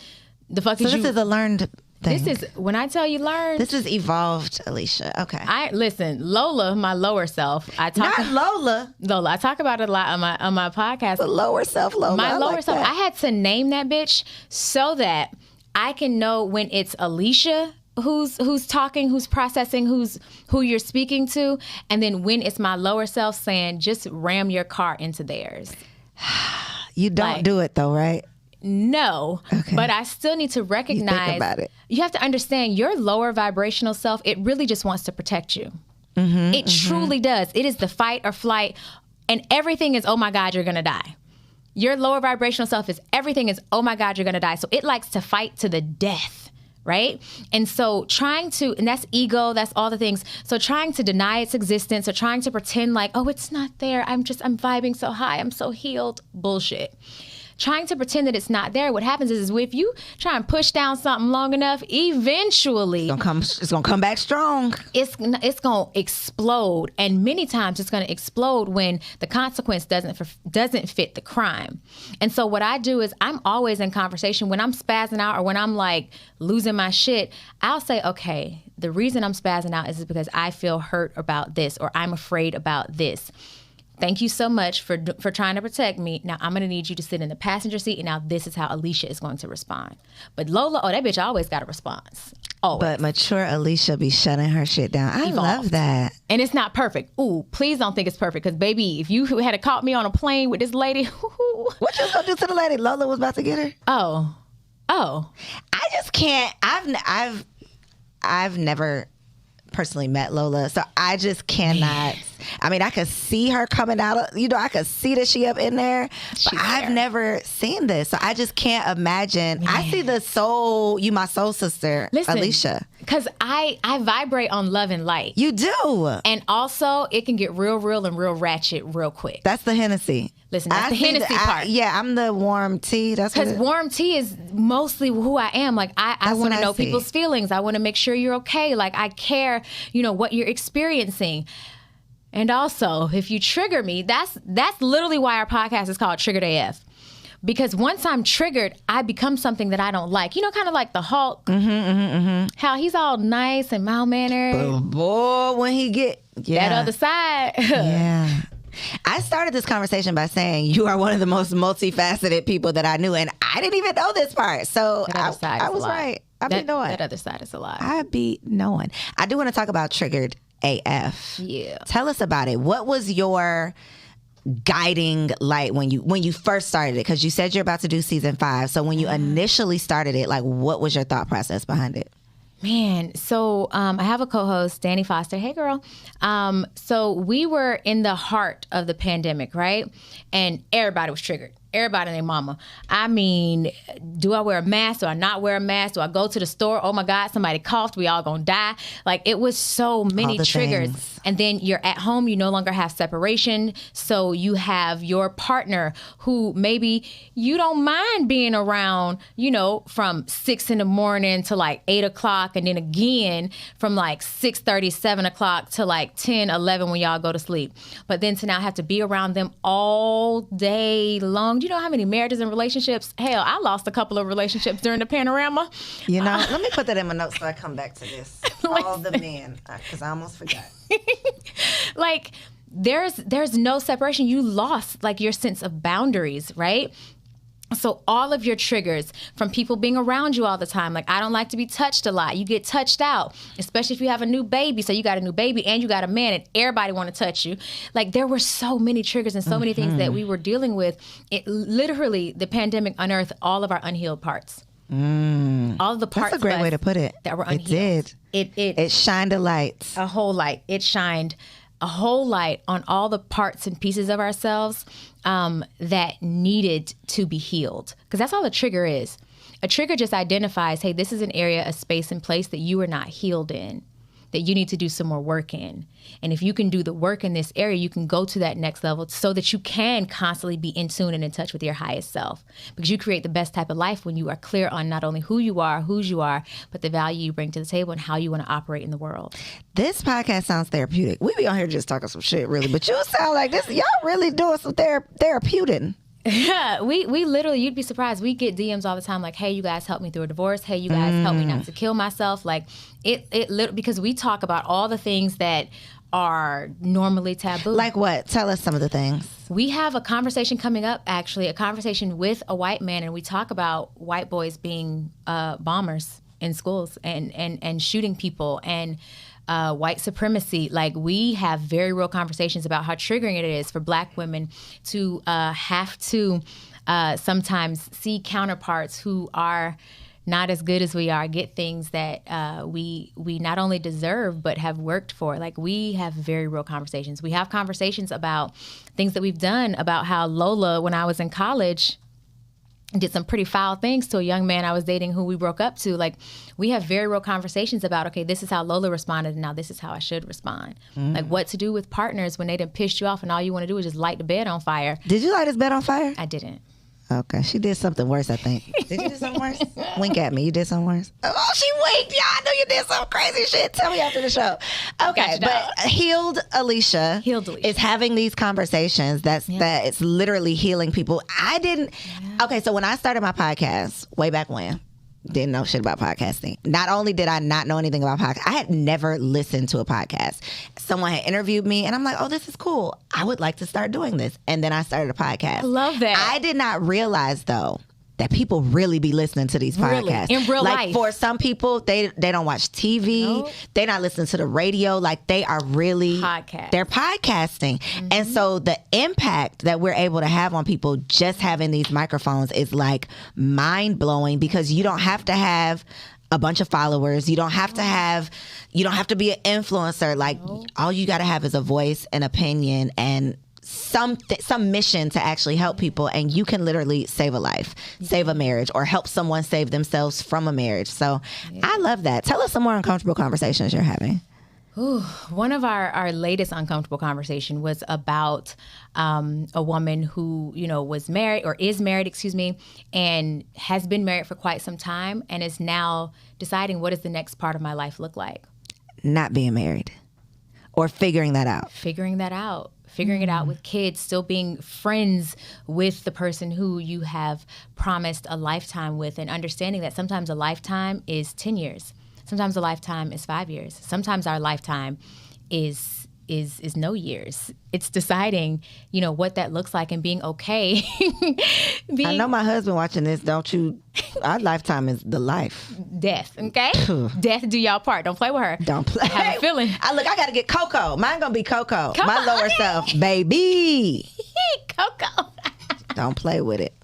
[SPEAKER 2] The fuck is you?
[SPEAKER 1] This is a learned thing.
[SPEAKER 2] This is, when I tell you learn.
[SPEAKER 1] This is evolved, Alechia. Okay.
[SPEAKER 2] Listen, Lola, my lower self.
[SPEAKER 1] Not Lola.
[SPEAKER 2] Lola. I talk about it a lot on my podcast.
[SPEAKER 1] The lower self, Lola.
[SPEAKER 2] My lower self. I had to name that bitch so that I can know when it's Alechia who's talking, who's processing, who you're speaking to, and then when it's my lower self saying, just ram your car into theirs.
[SPEAKER 1] You don't do it though, right?
[SPEAKER 2] No, but I still need to recognize.
[SPEAKER 1] You think about it.
[SPEAKER 2] You have to understand your lower vibrational self, it really just wants to protect you. Mm-hmm, it truly does. It is the fight or flight, and everything is, oh my God, you're going to die. Your lower vibrational self is, everything is, oh my God, you're going to die. So it likes to fight to the death, right? And so and that's ego, that's all the things. So trying to deny its existence or trying to pretend like, oh, it's not there. I'm vibing so high. I'm so healed. Bullshit. trying to pretend that it's not there, what happens is if you try and push down something long enough, eventually
[SPEAKER 1] it's gonna come back strong.
[SPEAKER 2] It's gonna explode, and many times it's gonna explode when the consequence doesn't fit the crime. And so what I do is I'm always in conversation when I'm spazzing out or when I'm like losing my shit. I'll say, okay, the reason I'm spazzing out is because I feel hurt about this or I'm afraid about this. Thank you so much for trying to protect me. Now I'm gonna need you to sit in the passenger seat, and now this is how Alechia is going to respond. But Lola, that bitch always got a response. Always.
[SPEAKER 1] But mature Alechia be shutting her shit down. I love that.
[SPEAKER 2] And it's not perfect. Ooh, please don't think it's perfect, because baby, if you had caught me on a plane with this lady,
[SPEAKER 1] what you gonna do to the lady? Lola was about to get her.
[SPEAKER 2] Oh,
[SPEAKER 1] I just can't. I've never personally met Lola, so I just cannot. I mean, I could see her coming out of, I could see that she up in there, but I've never seen this, so I just can't imagine. Man. I see the soul, my soul sister. Listen, Alechia.
[SPEAKER 2] Because I vibrate on love and light.
[SPEAKER 1] You do.
[SPEAKER 2] And also, it can get real and real ratchet real quick.
[SPEAKER 1] That's the Hennessy.
[SPEAKER 2] Listen, that's the Hennessy part.
[SPEAKER 1] I'm the warm tea. That's because
[SPEAKER 2] warm tea is mostly who I am. Like, I want to know people's feelings. I want to make sure you're okay. Like, I care, what you're experiencing. And also, if you trigger me, that's literally why our podcast is called Triggered AF. Because once I'm triggered, I become something that I don't like. Kind of like the Hulk. How he's all nice and mild-mannered.
[SPEAKER 1] But boy, when he get
[SPEAKER 2] that other side.
[SPEAKER 1] Yeah. I started this conversation by saying you are one of the most multifaceted people that I knew, and I didn't even know this part. So I was right. I be knowing.
[SPEAKER 2] That other side is a lot.
[SPEAKER 1] I be knowing. I do want to talk about Triggered AF.
[SPEAKER 2] Yeah.
[SPEAKER 1] Tell us about it. What was your guiding light when you first started it? Because you said you're about to do season 5. So when you initially started it, like, what was your thought process behind it?
[SPEAKER 2] Man, so I have a co-host, Danny Foster. Hey, girl. So we were in the heart of the pandemic, right? And everybody was triggered. Everybody and their mama. I mean, do I wear a mask? Do I not wear a mask? Do I go to the store? Oh my God, somebody coughed. We all gonna die. Like, it was so many triggers. Things. And then you're at home. You no longer have separation. So you have your partner who maybe you don't mind being around, from 6 a.m. to like 8 o'clock. And then again from like 6:30, 7 o'clock to like 10, 11 when y'all go to sleep. But then to now have to be around them all day long. You know how many marriages and relationships? Hell, I lost a couple of relationships during the panorama.
[SPEAKER 1] Let me put that in my notes so I come back to this. All the men, because I almost forgot.
[SPEAKER 2] Like, there's no separation. You lost like your sense of boundaries, right? So all of your triggers from people being around you all the time. Like, I don't like to be touched a lot. You get touched out, especially if you have a new baby. So you got a new baby and you got a man and everybody want to touch you. Like, there were so many triggers and so many things that we were dealing with. It literally, the pandemic unearthed all of our unhealed parts. All of the parts.
[SPEAKER 1] That's a great way to put it.
[SPEAKER 2] That were unhealed.
[SPEAKER 1] It shined a light.
[SPEAKER 2] A whole light. It shined a whole light on all the parts and pieces of ourselves that needed to be healed. Because that's all a trigger is. A trigger just identifies, hey, this is an area, a space and place that you are not healed in, that you need to do some more work in. And if you can do the work in this area, you can go to that next level so that you can constantly be in tune and in touch with your highest self. Because you create the best type of life when you are clear on not only who you are, whose you are, but the value you bring to the table and how you want to operate in the world.
[SPEAKER 1] This podcast sounds therapeutic. We be on here just talking some shit, really. But you sound like this. Y'all really doing some therapeutic.
[SPEAKER 2] Yeah, we literally, you'd be surprised. We get DMs all the time like, hey, you guys help me through a divorce. Hey, you guys help me not to kill myself. Like, because we talk about all the things that are normally taboo.
[SPEAKER 1] Like what? Tell us some of the things.
[SPEAKER 2] We have a conversation coming up, actually, a conversation with a white man, and we talk about white boys being bombers in schools and shooting people and white supremacy. Like, we have very real conversations about how triggering it is for Black women to have to sometimes see counterparts who are not as good as we are, get things that we not only deserve but have worked for. Like, we have very real conversations. We have conversations about things that we've done, about how Lola, when I was in college, did some pretty foul things to a young man I was dating who we broke up to. Like, we have very real conversations about, okay, this is how Lola responded, and now this is how I should respond. Like, what to do with partners when they done pissed you off and all you want to do is just light the bed on fire.
[SPEAKER 1] Did you light his bed on fire?
[SPEAKER 2] I didn't.
[SPEAKER 1] Okay, she did something worse, I think. Did you do something worse? Wink at me. You did something worse? Oh, she winked. Y'all, I know you did some crazy shit. Tell me after the show. Okay, but healed Alechia is having these conversations that it's literally healing people. I didn't. Yeah. Okay, so when I started my podcast way back when, didn't know shit about podcasting. Not only did I not know anything about podcasts, I had never listened to a podcast. Someone had interviewed me and I'm like, oh, this is cool. I would like to start doing this. And then I started a podcast. I
[SPEAKER 2] love that.
[SPEAKER 1] I did not realize though that people really be listening to these podcasts.
[SPEAKER 2] In real life.
[SPEAKER 1] Like for some people, they don't watch TV. Nope. They not listening to the radio. Like they are really they're podcasting. Mm-hmm. And so the impact that we're able to have on people just having these microphones is like mind blowing, because you don't have to have a bunch of followers. You don't have to be an influencer. Like all you got to have is a voice, an opinion, and some mission to actually help people, and you can literally save a life, save a marriage, or help someone save themselves from a marriage. So I love that. Tell us some more uncomfortable conversations you're having.
[SPEAKER 2] Ooh, one of our latest uncomfortable conversation was about a woman who, was married or is married, and has been married for quite some time and is now deciding, what does the next part of my life look like?
[SPEAKER 1] Not being married or figuring that out.
[SPEAKER 2] Figuring it out with kids, still being friends with the person who you have promised a lifetime with, and understanding that sometimes a lifetime is 10 years. Sometimes a lifetime is 5 years. Sometimes our lifetime is no years. It's deciding, what that looks like and being okay.
[SPEAKER 1] I know my husband watching this, don't you? Our lifetime is the life.
[SPEAKER 2] Death, okay? Death do y'all part. Don't play with her.
[SPEAKER 1] Don't play.
[SPEAKER 2] I have a feeling.
[SPEAKER 1] I got to get Coco. Mine going to be Coco. My lower self, baby.
[SPEAKER 2] Coco.
[SPEAKER 1] Don't play with it.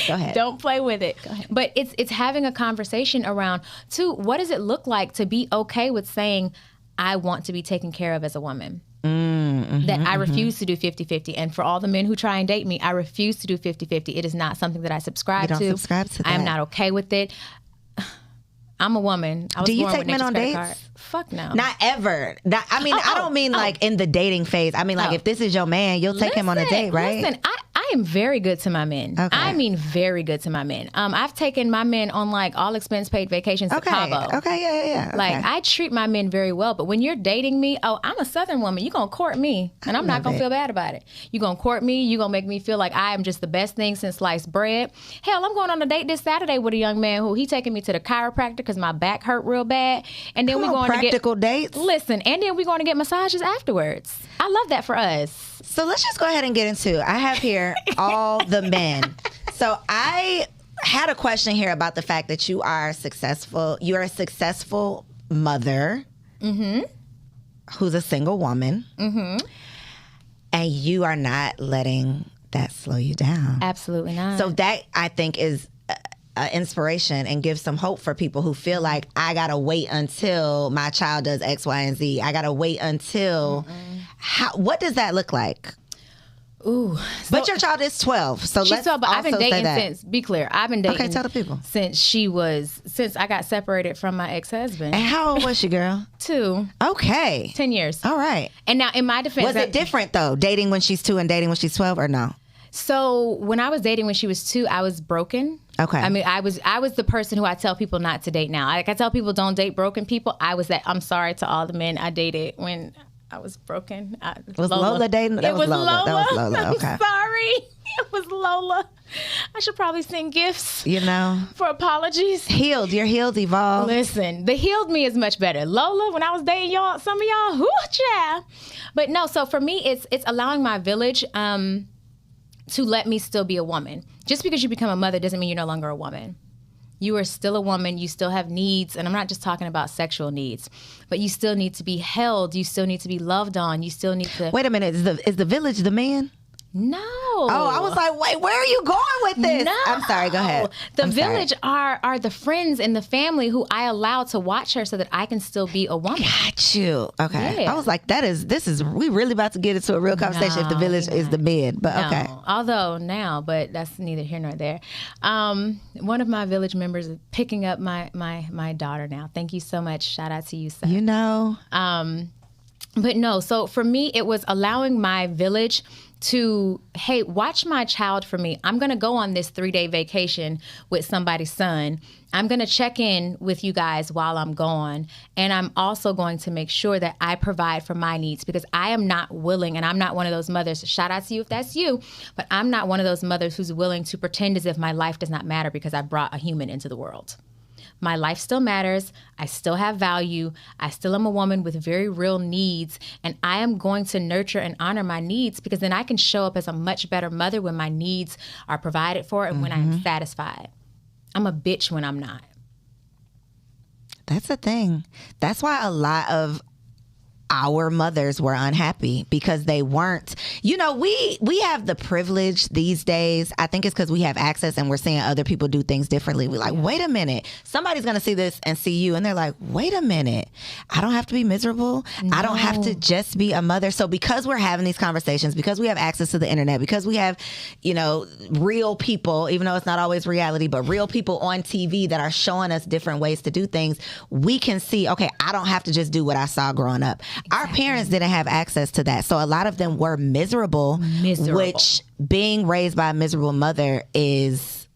[SPEAKER 1] Go ahead.
[SPEAKER 2] Don't play with it. Go ahead. But it's having a conversation around, too, what does it look like to be okay with saying, I want to be taken care of as a woman? That I refuse to do 50-50. And for all the men who try and date me, I refuse to do 50-50. It is not something that I subscribe to.
[SPEAKER 1] You don't subscribe to that.
[SPEAKER 2] I am not okay with it. I'm a woman. I was
[SPEAKER 1] Do you
[SPEAKER 2] born
[SPEAKER 1] take
[SPEAKER 2] with
[SPEAKER 1] men on dates?
[SPEAKER 2] Card. Fuck no.
[SPEAKER 1] Not ever. I don't mean like in the dating phase. I mean like if this is your man, you'll take him on a date, right?
[SPEAKER 2] Listen, I am very good to my men. Okay. I mean very good to my men. I've taken my men on like all expense paid vacations to Cabo.
[SPEAKER 1] Okay, yeah. Okay.
[SPEAKER 2] Like I treat my men very well, but when you're dating me, I'm a Southern woman. You're going to court me, and I'm not going to feel bad about it. You're going to court me. You're going to make me feel like I am just the best thing since sliced bread. Hell, I'm going on a date this Saturday with a young man who he taking me to the chiropractor because my back hurt real bad, and then we're going to get
[SPEAKER 1] practical dates.
[SPEAKER 2] Listen, and then we're going to get massages afterwards. I love that for us.
[SPEAKER 1] So let's just go ahead and get into. I have here all the men. So I had a question here about the fact that you are successful. You're a successful mother, who's a single woman, and you are not letting that slow you down.
[SPEAKER 2] Absolutely not.
[SPEAKER 1] So that I think is inspiration and give some hope for people who feel like I gotta wait until my child does X, Y, and Z. I gotta wait until. What does that look like?
[SPEAKER 2] Ooh,
[SPEAKER 1] but your child is 12, so
[SPEAKER 2] she's
[SPEAKER 1] let's
[SPEAKER 2] 12, but
[SPEAKER 1] also
[SPEAKER 2] I've been dating
[SPEAKER 1] say that.
[SPEAKER 2] since. Be clear, I've been dating.
[SPEAKER 1] Okay, tell the people.
[SPEAKER 2] Since I got separated from my ex-husband.
[SPEAKER 1] And how old was she, girl?
[SPEAKER 2] 2.
[SPEAKER 1] Okay.
[SPEAKER 2] 10 years.
[SPEAKER 1] All right.
[SPEAKER 2] And now, in my defense,
[SPEAKER 1] was it different though, dating when she's 2 and dating when she's 12, or no?
[SPEAKER 2] So when I was dating when she was 2, I was broken.
[SPEAKER 1] Okay.
[SPEAKER 2] I mean, I was the person who I tell people not to date now. Like I tell people don't date broken people. I was that. I'm sorry to all the men I dated when I was broken.
[SPEAKER 1] Was Lola dating?
[SPEAKER 2] That was Lola.
[SPEAKER 1] That was Lola. Okay.
[SPEAKER 2] I'm sorry. It was Lola. I should probably send gifts.
[SPEAKER 1] For
[SPEAKER 2] apologies.
[SPEAKER 1] Healed. You're healed, evolved.
[SPEAKER 2] Listen, the healed me is much better. Lola, when I was dating y'all, some of y'all, whoo, child. But no, so for me, it's allowing my village to let me still be a woman. Just because you become a mother doesn't mean you're no longer a woman. You are still a woman. You still have needs. And I'm not just talking about sexual needs, but you still need to be held. You still need to be loved on. You still need to...
[SPEAKER 1] Wait a minute. Is the village the man?
[SPEAKER 2] No.
[SPEAKER 1] Oh, I was like, wait, where are you going with this?
[SPEAKER 2] No.
[SPEAKER 1] I'm sorry, go ahead.
[SPEAKER 2] The village are the friends and the family who I allow to watch her so that I can still be a woman.
[SPEAKER 1] Got you. Okay.
[SPEAKER 2] Yeah.
[SPEAKER 1] I was like, we really about to get into a real conversation if the village is the bed. But okay.
[SPEAKER 2] Although now, but that's neither here nor there. One of my village members is picking up my daughter now. Thank you so much. Shout out to you, sir.
[SPEAKER 1] But
[SPEAKER 2] no, so for me, it was allowing my village to, hey, watch my child for me. I'm going to go on this 3-day vacation with somebody's son. I'm going to check in with you guys while I'm gone. And I'm also going to make sure that I provide for my needs, because I am not willing, and I'm not one of those mothers, shout out to you if that's you, but I'm not one of those mothers who's willing to pretend as if my life does not matter because I brought a human into the world. My life still matters. I still have value. I still am a woman with very real needs. And I am going to nurture and honor my needs, because then I can show up as a much better mother when my needs are provided for and when I am satisfied. I'm a bitch when I'm not.
[SPEAKER 1] That's the thing. That's why a lot of our mothers were unhappy, because they weren't, you know, we have the privilege these days. I think it's because we have access and we're seeing other people do things differently. We're like, wait a minute, somebody's going to see this and see you. And they're like, wait a minute, I don't have to be miserable. No. I don't have to just be a mother. So because we're having these conversations, because we have access to the internet, because we have, you know, real people, even though it's not always reality, but real people on TV that are showing us different ways to do things, we can see, okay, I don't have to just do what I saw growing up. Exactly. Our parents didn't have access to that. So a lot of them were miserable, which being raised by a miserable mother is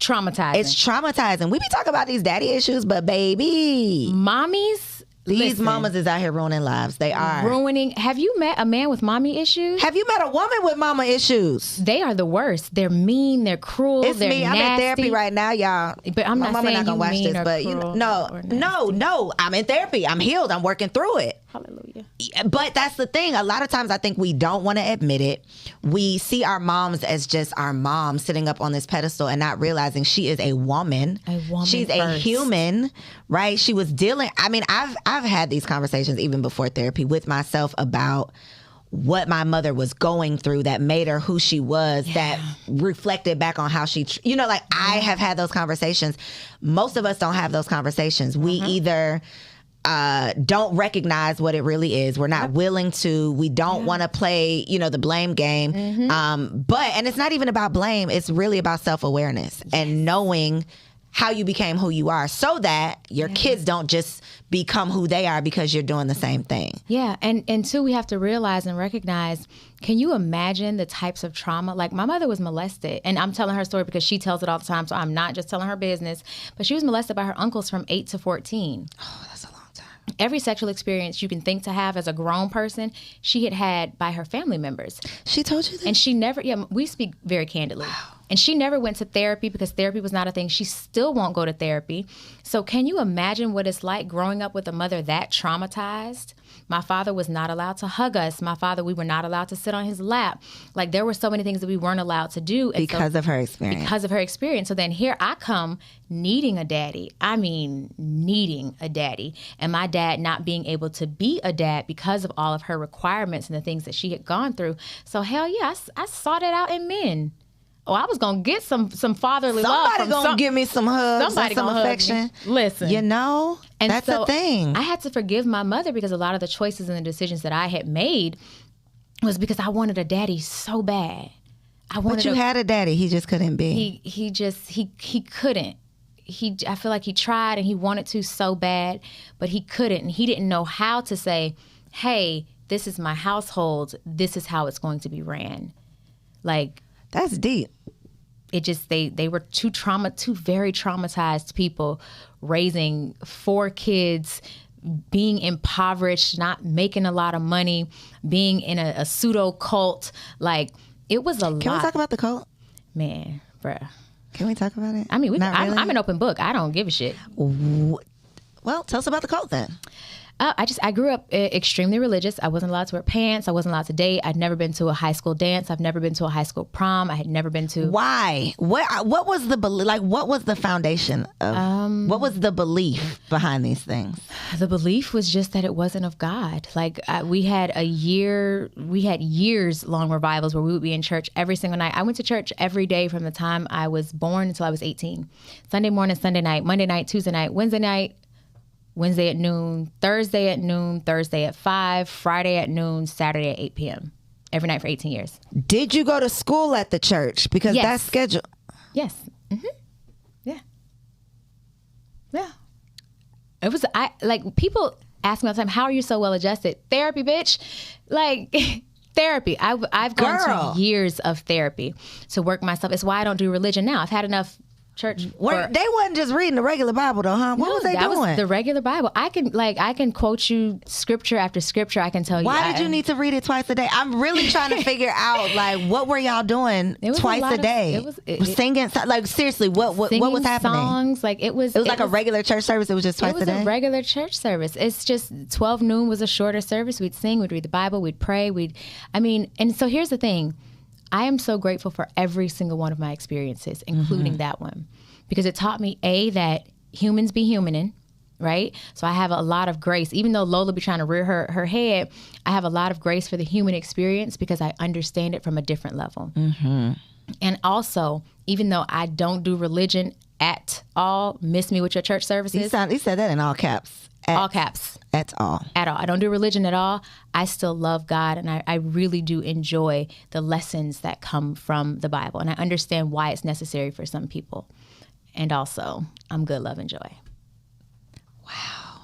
[SPEAKER 2] traumatizing.
[SPEAKER 1] It's traumatizing. We be talking about these daddy issues, but baby,
[SPEAKER 2] mommies,
[SPEAKER 1] these mamas is out here ruining lives. They are
[SPEAKER 2] ruining. Have you met a man with mommy issues?
[SPEAKER 1] Have you met a woman with mama issues?
[SPEAKER 2] They are the worst. They're mean. They're cruel.
[SPEAKER 1] It's
[SPEAKER 2] they're
[SPEAKER 1] me.
[SPEAKER 2] nasty.
[SPEAKER 1] I'm in therapy right now, y'all.
[SPEAKER 2] But I'm
[SPEAKER 1] my
[SPEAKER 2] not
[SPEAKER 1] mama
[SPEAKER 2] saying
[SPEAKER 1] not gonna
[SPEAKER 2] you
[SPEAKER 1] watch
[SPEAKER 2] mean
[SPEAKER 1] this,
[SPEAKER 2] or
[SPEAKER 1] but you know, no. I'm in therapy. I'm healed. I'm working through it.
[SPEAKER 2] Hallelujah.
[SPEAKER 1] But that's the thing. A lot of times I think we don't want to admit it. We see our moms as just our mom sitting up on this pedestal and not realizing she is a woman. She's
[SPEAKER 2] first.
[SPEAKER 1] a human, right? She was dealing. I mean, I've had these conversations even before therapy with myself about what my mother was going through that made her who she was, that reflected back on how she, you know, like I have had those conversations. Most of us don't have those conversations. We either don't recognize what it really is. We're not willing to. We don't want to play, you know, the blame game. And it's not even about blame. It's really about self-awareness and knowing how you became who you are, so that your kids don't just become who they are because you're doing the same thing.
[SPEAKER 2] Yeah. And two, we have to realize and recognize, can you imagine the types of trauma? Like, my mother was molested, and I'm telling her story because she tells it all the time, so I'm not just telling her business, but she was molested by her uncles from 8 to 14.
[SPEAKER 1] Oh, that's a long time.
[SPEAKER 2] Every sexual experience you can think to have as a grown person, she had by her family members.
[SPEAKER 1] She told you that?
[SPEAKER 2] And she never, we speak very candidly. Wow. And she never went to therapy because therapy was not a thing. She still won't go to therapy. So can you imagine what it's like growing up with a mother that traumatized? My father was not allowed to hug us. We were not allowed to sit on his lap. Like, there were so many things that we weren't allowed to do.
[SPEAKER 1] Because of her experience.
[SPEAKER 2] Because of her experience. So then here I come needing a daddy. I mean, needing a daddy. And my dad not being able to be a dad because of all of her requirements and the things that she had gone through. So hell yeah, I sought it out in men. Oh, I was going to get some fatherly love.
[SPEAKER 1] Somebody going to give me some hugs and some affection.
[SPEAKER 2] Listen.
[SPEAKER 1] You know, and that's the thing.
[SPEAKER 2] I had to forgive my mother because a lot of the choices and the decisions that I had made was because I wanted a daddy so bad.
[SPEAKER 1] But you had a daddy. He just couldn't be.
[SPEAKER 2] He couldn't. I feel like he tried and he wanted to so bad, but he couldn't. And he didn't know how to say, hey, this is my household. This is how it's going to be ran. Like,
[SPEAKER 1] that's deep.
[SPEAKER 2] It just, they were two very traumatized people raising 4 kids, being impoverished, not making a lot of money, being in a pseudo cult. Like, it was a lot.
[SPEAKER 1] Can we talk about the cult?
[SPEAKER 2] Man, bruh.
[SPEAKER 1] Can we talk about it?
[SPEAKER 2] I mean, I'm an open book. I don't give a shit.
[SPEAKER 1] Well, tell us about the cult then.
[SPEAKER 2] I grew up extremely religious. I wasn't allowed to wear pants. I wasn't allowed to date. I'd never been to a high school dance. I've never been to a high school prom. I had never been to.
[SPEAKER 1] Why? What was the what was the foundation of? What was the belief behind these things?
[SPEAKER 2] The belief was just that it wasn't of God. Like, we had years long revivals where we would be in church every single night. I went to church every day from the time I was born until I was 18. Sunday morning, Sunday night, Monday night, Tuesday night, Wednesday night. Wednesday at noon, Thursday at noon, Thursday at 5, Friday at noon, Saturday at 8 p.m. Every night for 18 years.
[SPEAKER 1] Did you go to school at the church? Because that's scheduled.
[SPEAKER 2] Yes. Mm-hmm. Yeah. Yeah. It was, people ask me all the time, how are you so well adjusted? Therapy, bitch. Like, Therapy. I've gone
[SPEAKER 1] Girl.
[SPEAKER 2] to years of therapy to work myself. It's why I don't do religion now. I've had enough church.
[SPEAKER 1] They wasn't just reading the regular Bible though, huh? What was they doing?
[SPEAKER 2] Was the regular Bible. I can quote you scripture after scripture. I can tell you.
[SPEAKER 1] Why did you need to read it twice a day? I'm really trying to figure out like what were y'all doing twice a day? Singing, like seriously, what was happening?
[SPEAKER 2] Songs, like it was
[SPEAKER 1] like a regular church service. It was just twice a day.
[SPEAKER 2] It was a regular church service. It's just 12 noon was a shorter service. We'd sing, we'd read the Bible, we'd pray, and so here's the thing. I am so grateful for every single one of my experiences, including that one, because it taught me, that humans be humaning, right? So I have a lot of grace. Even though Lola be trying to rear her head, I have a lot of grace for the human experience because I understand it from a different level. And also, even though I don't do religion at all, miss me with your church services.
[SPEAKER 1] You said that in all caps.
[SPEAKER 2] All caps.
[SPEAKER 1] At all.
[SPEAKER 2] At all. I don't do religion at all. I still love God, and I really do enjoy the lessons that come from the Bible. And I understand why it's necessary for some people. And also, I'm good, love, and joy.
[SPEAKER 1] Wow.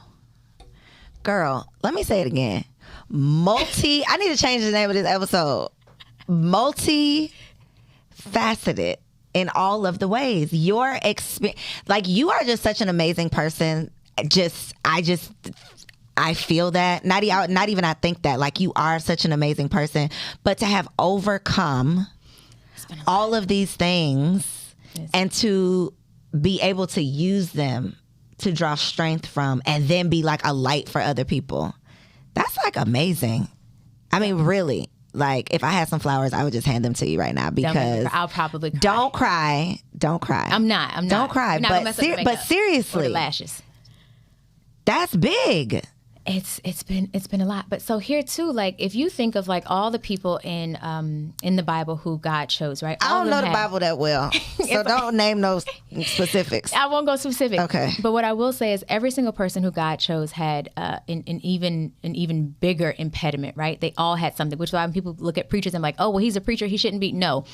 [SPEAKER 1] Girl, let me say it again. I need to change the name of this episode. Multi-faceted in all of the ways. Your experience, like you are just such an amazing person. I feel that. Not even I think that. Like you are such an amazing person. But to have overcome all of these things and to be able to use them to draw strength from and then be like a light for other people. That's like amazing. I mean, really. Like if I had some flowers, I would just hand them to you right now because
[SPEAKER 2] I'll probably cry.
[SPEAKER 1] Don't cry.
[SPEAKER 2] I'm not.
[SPEAKER 1] Don't cry. But seriously.
[SPEAKER 2] Or the lashes.
[SPEAKER 1] That's big.
[SPEAKER 2] It's been a lot. But so here too, like if you think of like all the people in the Bible who God chose, right?
[SPEAKER 1] I don't know the Bible that well, so don't name those specifics.
[SPEAKER 2] I won't go specific.
[SPEAKER 1] Okay.
[SPEAKER 2] But what I will say is every single person who God chose had an even bigger impediment, right? They all had something, which is why when people look at preachers and like, oh, well, he's a preacher, he shouldn't be. No,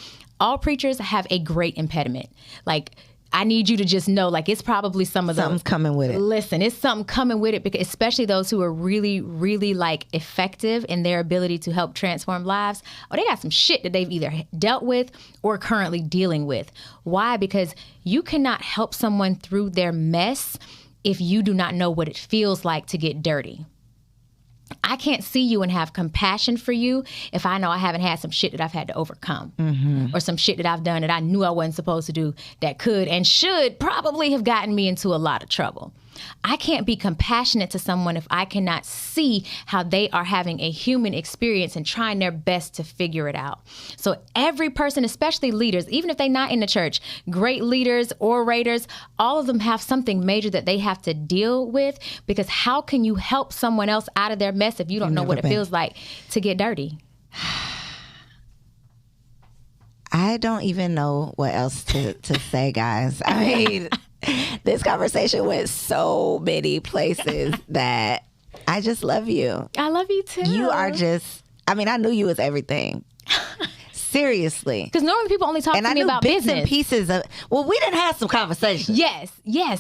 [SPEAKER 2] all preachers have a great impediment. Like, I need you to just know, like, it's probably something's
[SPEAKER 1] coming with it.
[SPEAKER 2] Listen, it's something coming with it, because especially those who are really, really like effective in their ability to help transform lives. Oh, they got some shit that they've either dealt with or currently dealing with. Why? Because you cannot help someone through their mess if you do not know what it feels like to get dirty. I can't see you and have compassion for you if I know I haven't had some shit that I've had to overcome, or some shit that I've done that I knew I wasn't supposed to do that could and should probably have gotten me into a lot of trouble. I can't be compassionate to someone if I cannot see how they are having a human experience and trying their best to figure it out. So every person, especially leaders, even if they're not in the church, great leaders, orators, all of them have something major that they have to deal with, because how can you help someone else out of their mess if you don't know what it feels like to get dirty?
[SPEAKER 1] I don't even know what else to say, guys. I mean, this conversation went so many places that I just love you.
[SPEAKER 2] I love you too.
[SPEAKER 1] You are just, I mean, I knew you was everything. Seriously.
[SPEAKER 2] Because normally people only talk to me about business.
[SPEAKER 1] And pieces of, well, we didn't have some conversations.
[SPEAKER 2] Yes.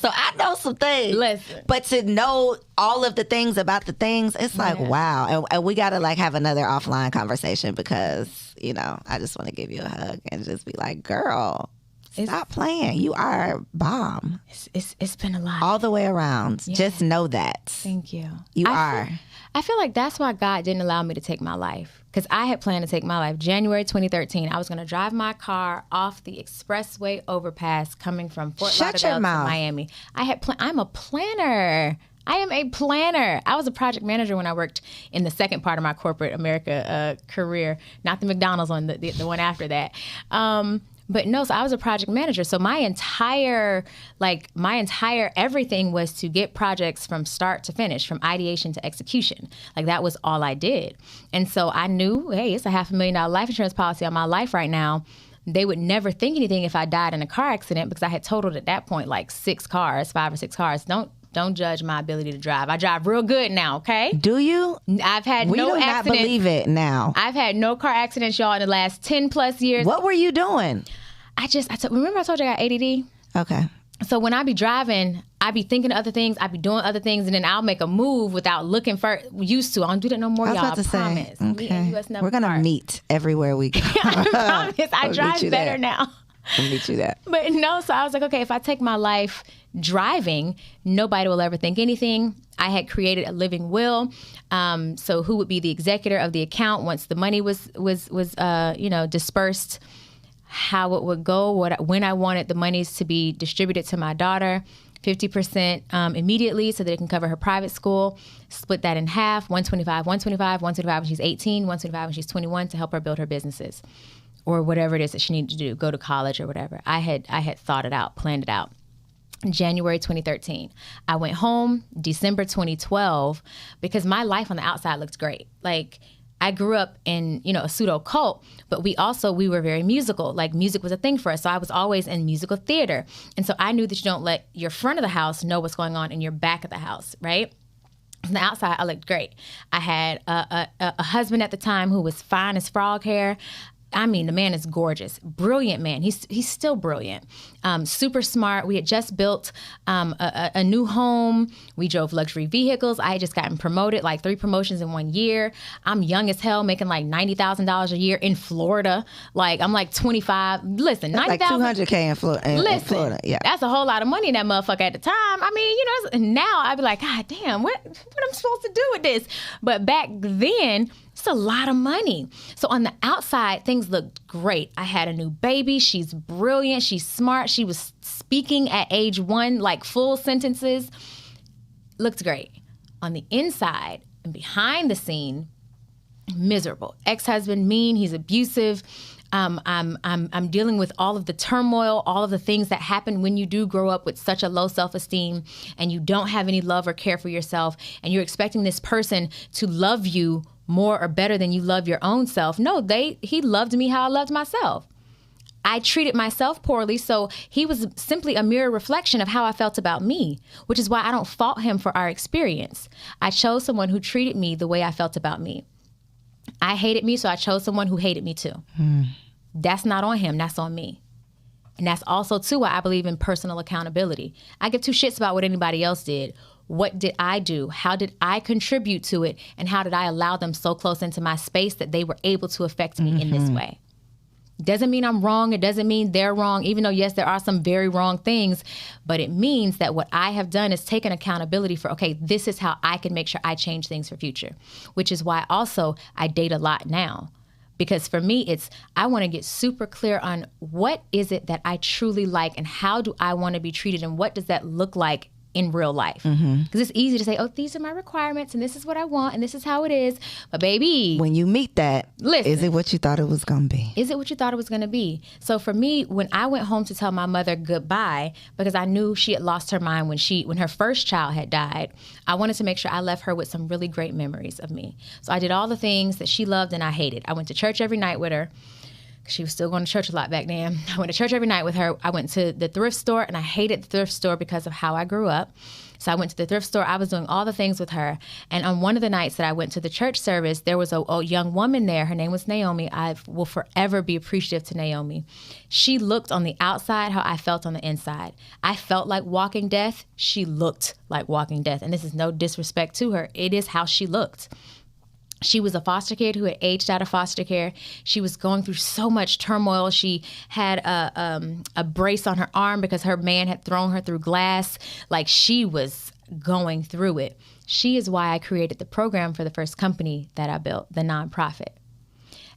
[SPEAKER 1] So I know some things.
[SPEAKER 2] Listen.
[SPEAKER 1] But to know all of the things about the things, it's like, wow. And we got to like have another offline conversation because, you know, I just want to give you a hug and just be like, girl, stop playing. You are bomb.
[SPEAKER 2] It's been a lot.
[SPEAKER 1] All the way around. Yeah. Just know that.
[SPEAKER 2] Thank you.
[SPEAKER 1] You are.
[SPEAKER 2] I feel like that's why God didn't allow me to take my life. Because I had planned to take my life. January 2013, I was going to drive my car off the expressway overpass coming from Fort Lauderdale to Miami. I'm a planner. I am a planner. I was a project manager when I worked in the second part of my corporate America career, not the McDonald's one, the one after that. But no, so I was a project manager. So my entire everything was to get projects from start to finish, from ideation to execution. Like that was all I did. And so I knew, hey, it's a $500,000 life insurance policy on my life right now. They would never think anything if I died in a car accident, because I had totaled at that point like 5 or 6 cars. Don't judge my ability to drive. I drive real good now, okay?
[SPEAKER 1] Do you?
[SPEAKER 2] I've had no accidents.
[SPEAKER 1] We do not believe it now.
[SPEAKER 2] I've had no car accidents, y'all, in the last 10 plus years.
[SPEAKER 1] What were you doing?
[SPEAKER 2] Remember I told you I got ADD?
[SPEAKER 1] Okay.
[SPEAKER 2] So when I be driving, I be thinking of other things, I be doing other things, and then I'll make a move without looking for used to. I don't do that no more, y'all. I promise.
[SPEAKER 1] Okay. We're going to meet everywhere we go.
[SPEAKER 2] I promise. I drive better now.
[SPEAKER 1] I'll meet you that.
[SPEAKER 2] But no, so I was like, okay, if I take my life driving, nobody will ever think anything. I had created a living will. So who would be the executor of the account once the money was dispersed, how it would go, when I wanted the monies to be distributed to my daughter, 50% immediately so that it can cover her private school, split that in half, 125 when she's 18, 125 when she's 21 to help her build her businesses or whatever it is that she needed to do, go to college or whatever. I had thought it out, planned it out. January 2013. I went home December 2012 because my life on the outside looked great. Like, I grew up in, a pseudo cult, but we were very musical. Like, music was a thing for us. So I was always in musical theater. And so I knew that you don't let your front of the house know what's going on in your back of the house, right? On the outside, I looked great. I had a husband at the time who was fine as frog hair. I mean, the man is gorgeous, brilliant man. He's still brilliant, super smart. We had just built a new home. We drove luxury vehicles. I had just gotten promoted, like 3 promotions in 1 year. I'm young as hell, making like $90,000 a year in Florida. Like, I'm like 25. Listen, $90,000. Like
[SPEAKER 1] $200K in Florida. Yeah,
[SPEAKER 2] that's a whole lot of money in that motherfucker at the time. I mean, now I'd be like, God damn, what am I supposed to do with this? But back then, it's a lot of money. So on the outside, things looked great. I had a new baby. She's brilliant. She's smart. She was speaking at age 1, like full sentences. Looked great. On the inside and behind the scene, miserable. Ex-husband, mean. He's abusive. I'm dealing with all of the turmoil, all of the things that happen when you do grow up with such a low self-esteem and you don't have any love or care for yourself, and you're expecting this person to love you more or better than you love your own self. No, he loved me how I loved myself. I treated myself poorly, so he was simply a mirror reflection of how I felt about me, which is why I don't fault him for our experience. I chose someone who treated me the way I felt about me. I hated me, so I chose someone who hated me too. That's not on him, that's on me. And that's also too why I believe in personal accountability. I give 2 shits about what anybody else did. What did I do? How did I contribute to it? And how did I allow them so close into my space that they were able to affect me in this way? Doesn't mean I'm wrong. It doesn't mean they're wrong, even though, yes, there are some very wrong things. But it means that what I have done is taken accountability for, okay, this is how I can make sure I change things for future, which is why also I date a lot now. Because for me, I want to get super clear on what is it that I truly like and how do I want to be treated and what does that look like in real life. Because it's easy to say, oh, these are my requirements and this is what I want and this is how it is. But baby,
[SPEAKER 1] when you meet that,
[SPEAKER 2] listen,
[SPEAKER 1] is it what you thought it was going to be?
[SPEAKER 2] Is it what you thought it was going to be? So for me, when I went home to tell my mother goodbye, because I knew she had lost her mind when her first child had died, I wanted to make sure I left her with some really great memories of me. So I did all the things that she loved and I hated. I went to church every night with her. She was still going to church a lot back then. I went to church every night with her. I went to the thrift store, and I hated the thrift store because of how I grew up. So I went to the thrift store. I was doing all the things with her. And on one of the nights that I went to the church service, there was a young woman there. Her name was Naomi. I will forever be appreciative to Naomi. She looked on the outside how I felt on the inside. I felt like walking death. She looked like walking death. And this is no disrespect to her. It is how she looked. She was a foster kid who had aged out of foster care. She was going through so much turmoil. She had a brace on her arm because her man had thrown her through glass. Like, she was going through it. She is why I created the program for the first company that I built, the nonprofit.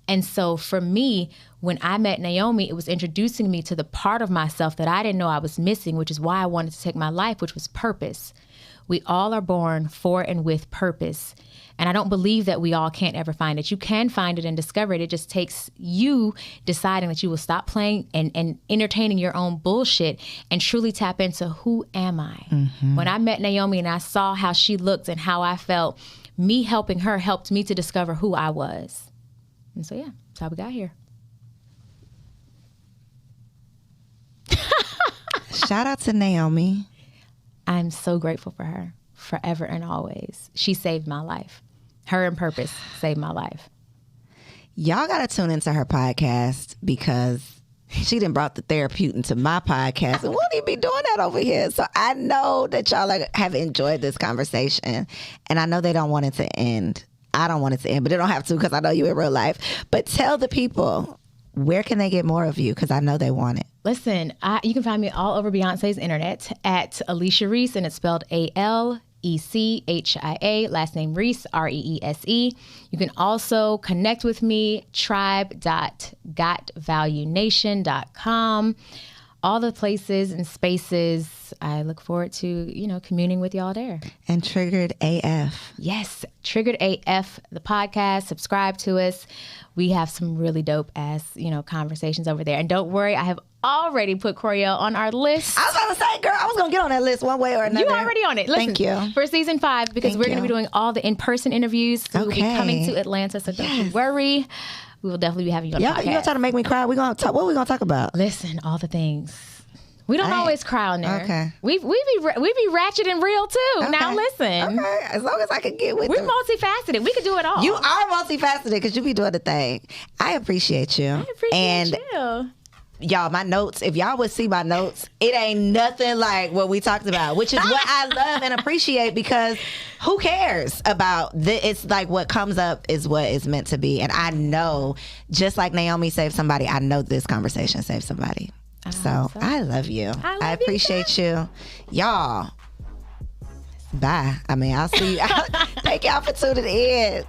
[SPEAKER 2] And so for me, when I met Naomi, it was introducing me to the part of myself that I didn't know I was missing, which is why I wanted to take my life, which was purpose. We all are born for and with purpose. And I don't believe that we all can't ever find it. You can find it and discover it. It just takes you deciding that you will stop playing and entertaining your own bullshit and truly tap into who am I? When I met Naomi and I saw how she looked and how I felt, me helping her helped me to discover who I was. And so, yeah, that's how we got here.
[SPEAKER 1] Shout out to Naomi.
[SPEAKER 2] I'm so grateful for her forever and always. She saved my life. Her and purpose saved my life.
[SPEAKER 1] Y'all got to tune into her podcast because She done brought the therapeutic into my podcast, and won't even be doing that over here. So I know that y'all have enjoyed this conversation, and I know they don't want it to end. I don't want it to end, but it don't have to because I know you in real life. But tell the people, where can they get more of you? Because I know they want it.
[SPEAKER 2] Listen, you can find me all over Beyonce's internet at Alechia Reese, and it's spelled Alechia, last name Reese, Reese. You can also connect with me, tribe.gotvaluenation.com. All the places and spaces. I look forward to, communing with y'all there.
[SPEAKER 1] And Triggered AF.
[SPEAKER 2] Yes, Triggered AF, the podcast. Subscribe to us. We have some really dope ass, conversations over there. And don't worry, I have already put Koereyelle on our list.
[SPEAKER 1] I was about to say, girl, I was going to get on that list one way or another.
[SPEAKER 2] You already on it. Listen,
[SPEAKER 1] thank you.
[SPEAKER 2] For season 5, because we're going to be doing all the in-person interviews. So we'll be coming to Atlanta, so don't you worry. We will definitely be having you on the podcast.
[SPEAKER 1] You gonna try to make me cry? What are we gonna talk about?
[SPEAKER 2] Listen, all the things. We don't always cry on there.
[SPEAKER 1] Okay.
[SPEAKER 2] We be ratchet and real too. Okay. Now listen.
[SPEAKER 1] Okay. As long as I can get with
[SPEAKER 2] We're multifaceted. We can do it all.
[SPEAKER 1] You are multifaceted because you be doing the thing. I appreciate you.
[SPEAKER 2] I appreciate you.
[SPEAKER 1] Y'all, my notes, if y'all would see my notes, it ain't nothing like what we talked about, which is what I love and appreciate, because who cares about this? It's like what comes up is what is meant to be. And I know, just like Naomi saved somebody, I know this conversation saved somebody. So I love you. I appreciate you. Y'all, bye. I'll see you. Thank y'all for tuning in.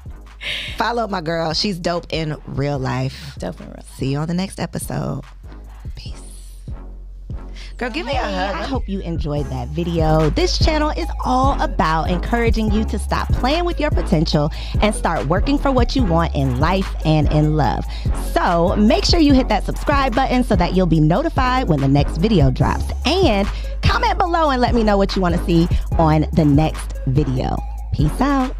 [SPEAKER 1] Follow my girl. She's dope in real life.
[SPEAKER 2] Dope in real life.
[SPEAKER 1] See you on the next episode. Peace. Girl, give me a hug. I hope you enjoyed that video. This channel is all about encouraging you to stop playing with your potential and start working for what you want in life and in love. So make sure you hit that subscribe button so that you'll be notified when the next video drops. And comment below and let me know what you want to see on the next video. Peace out.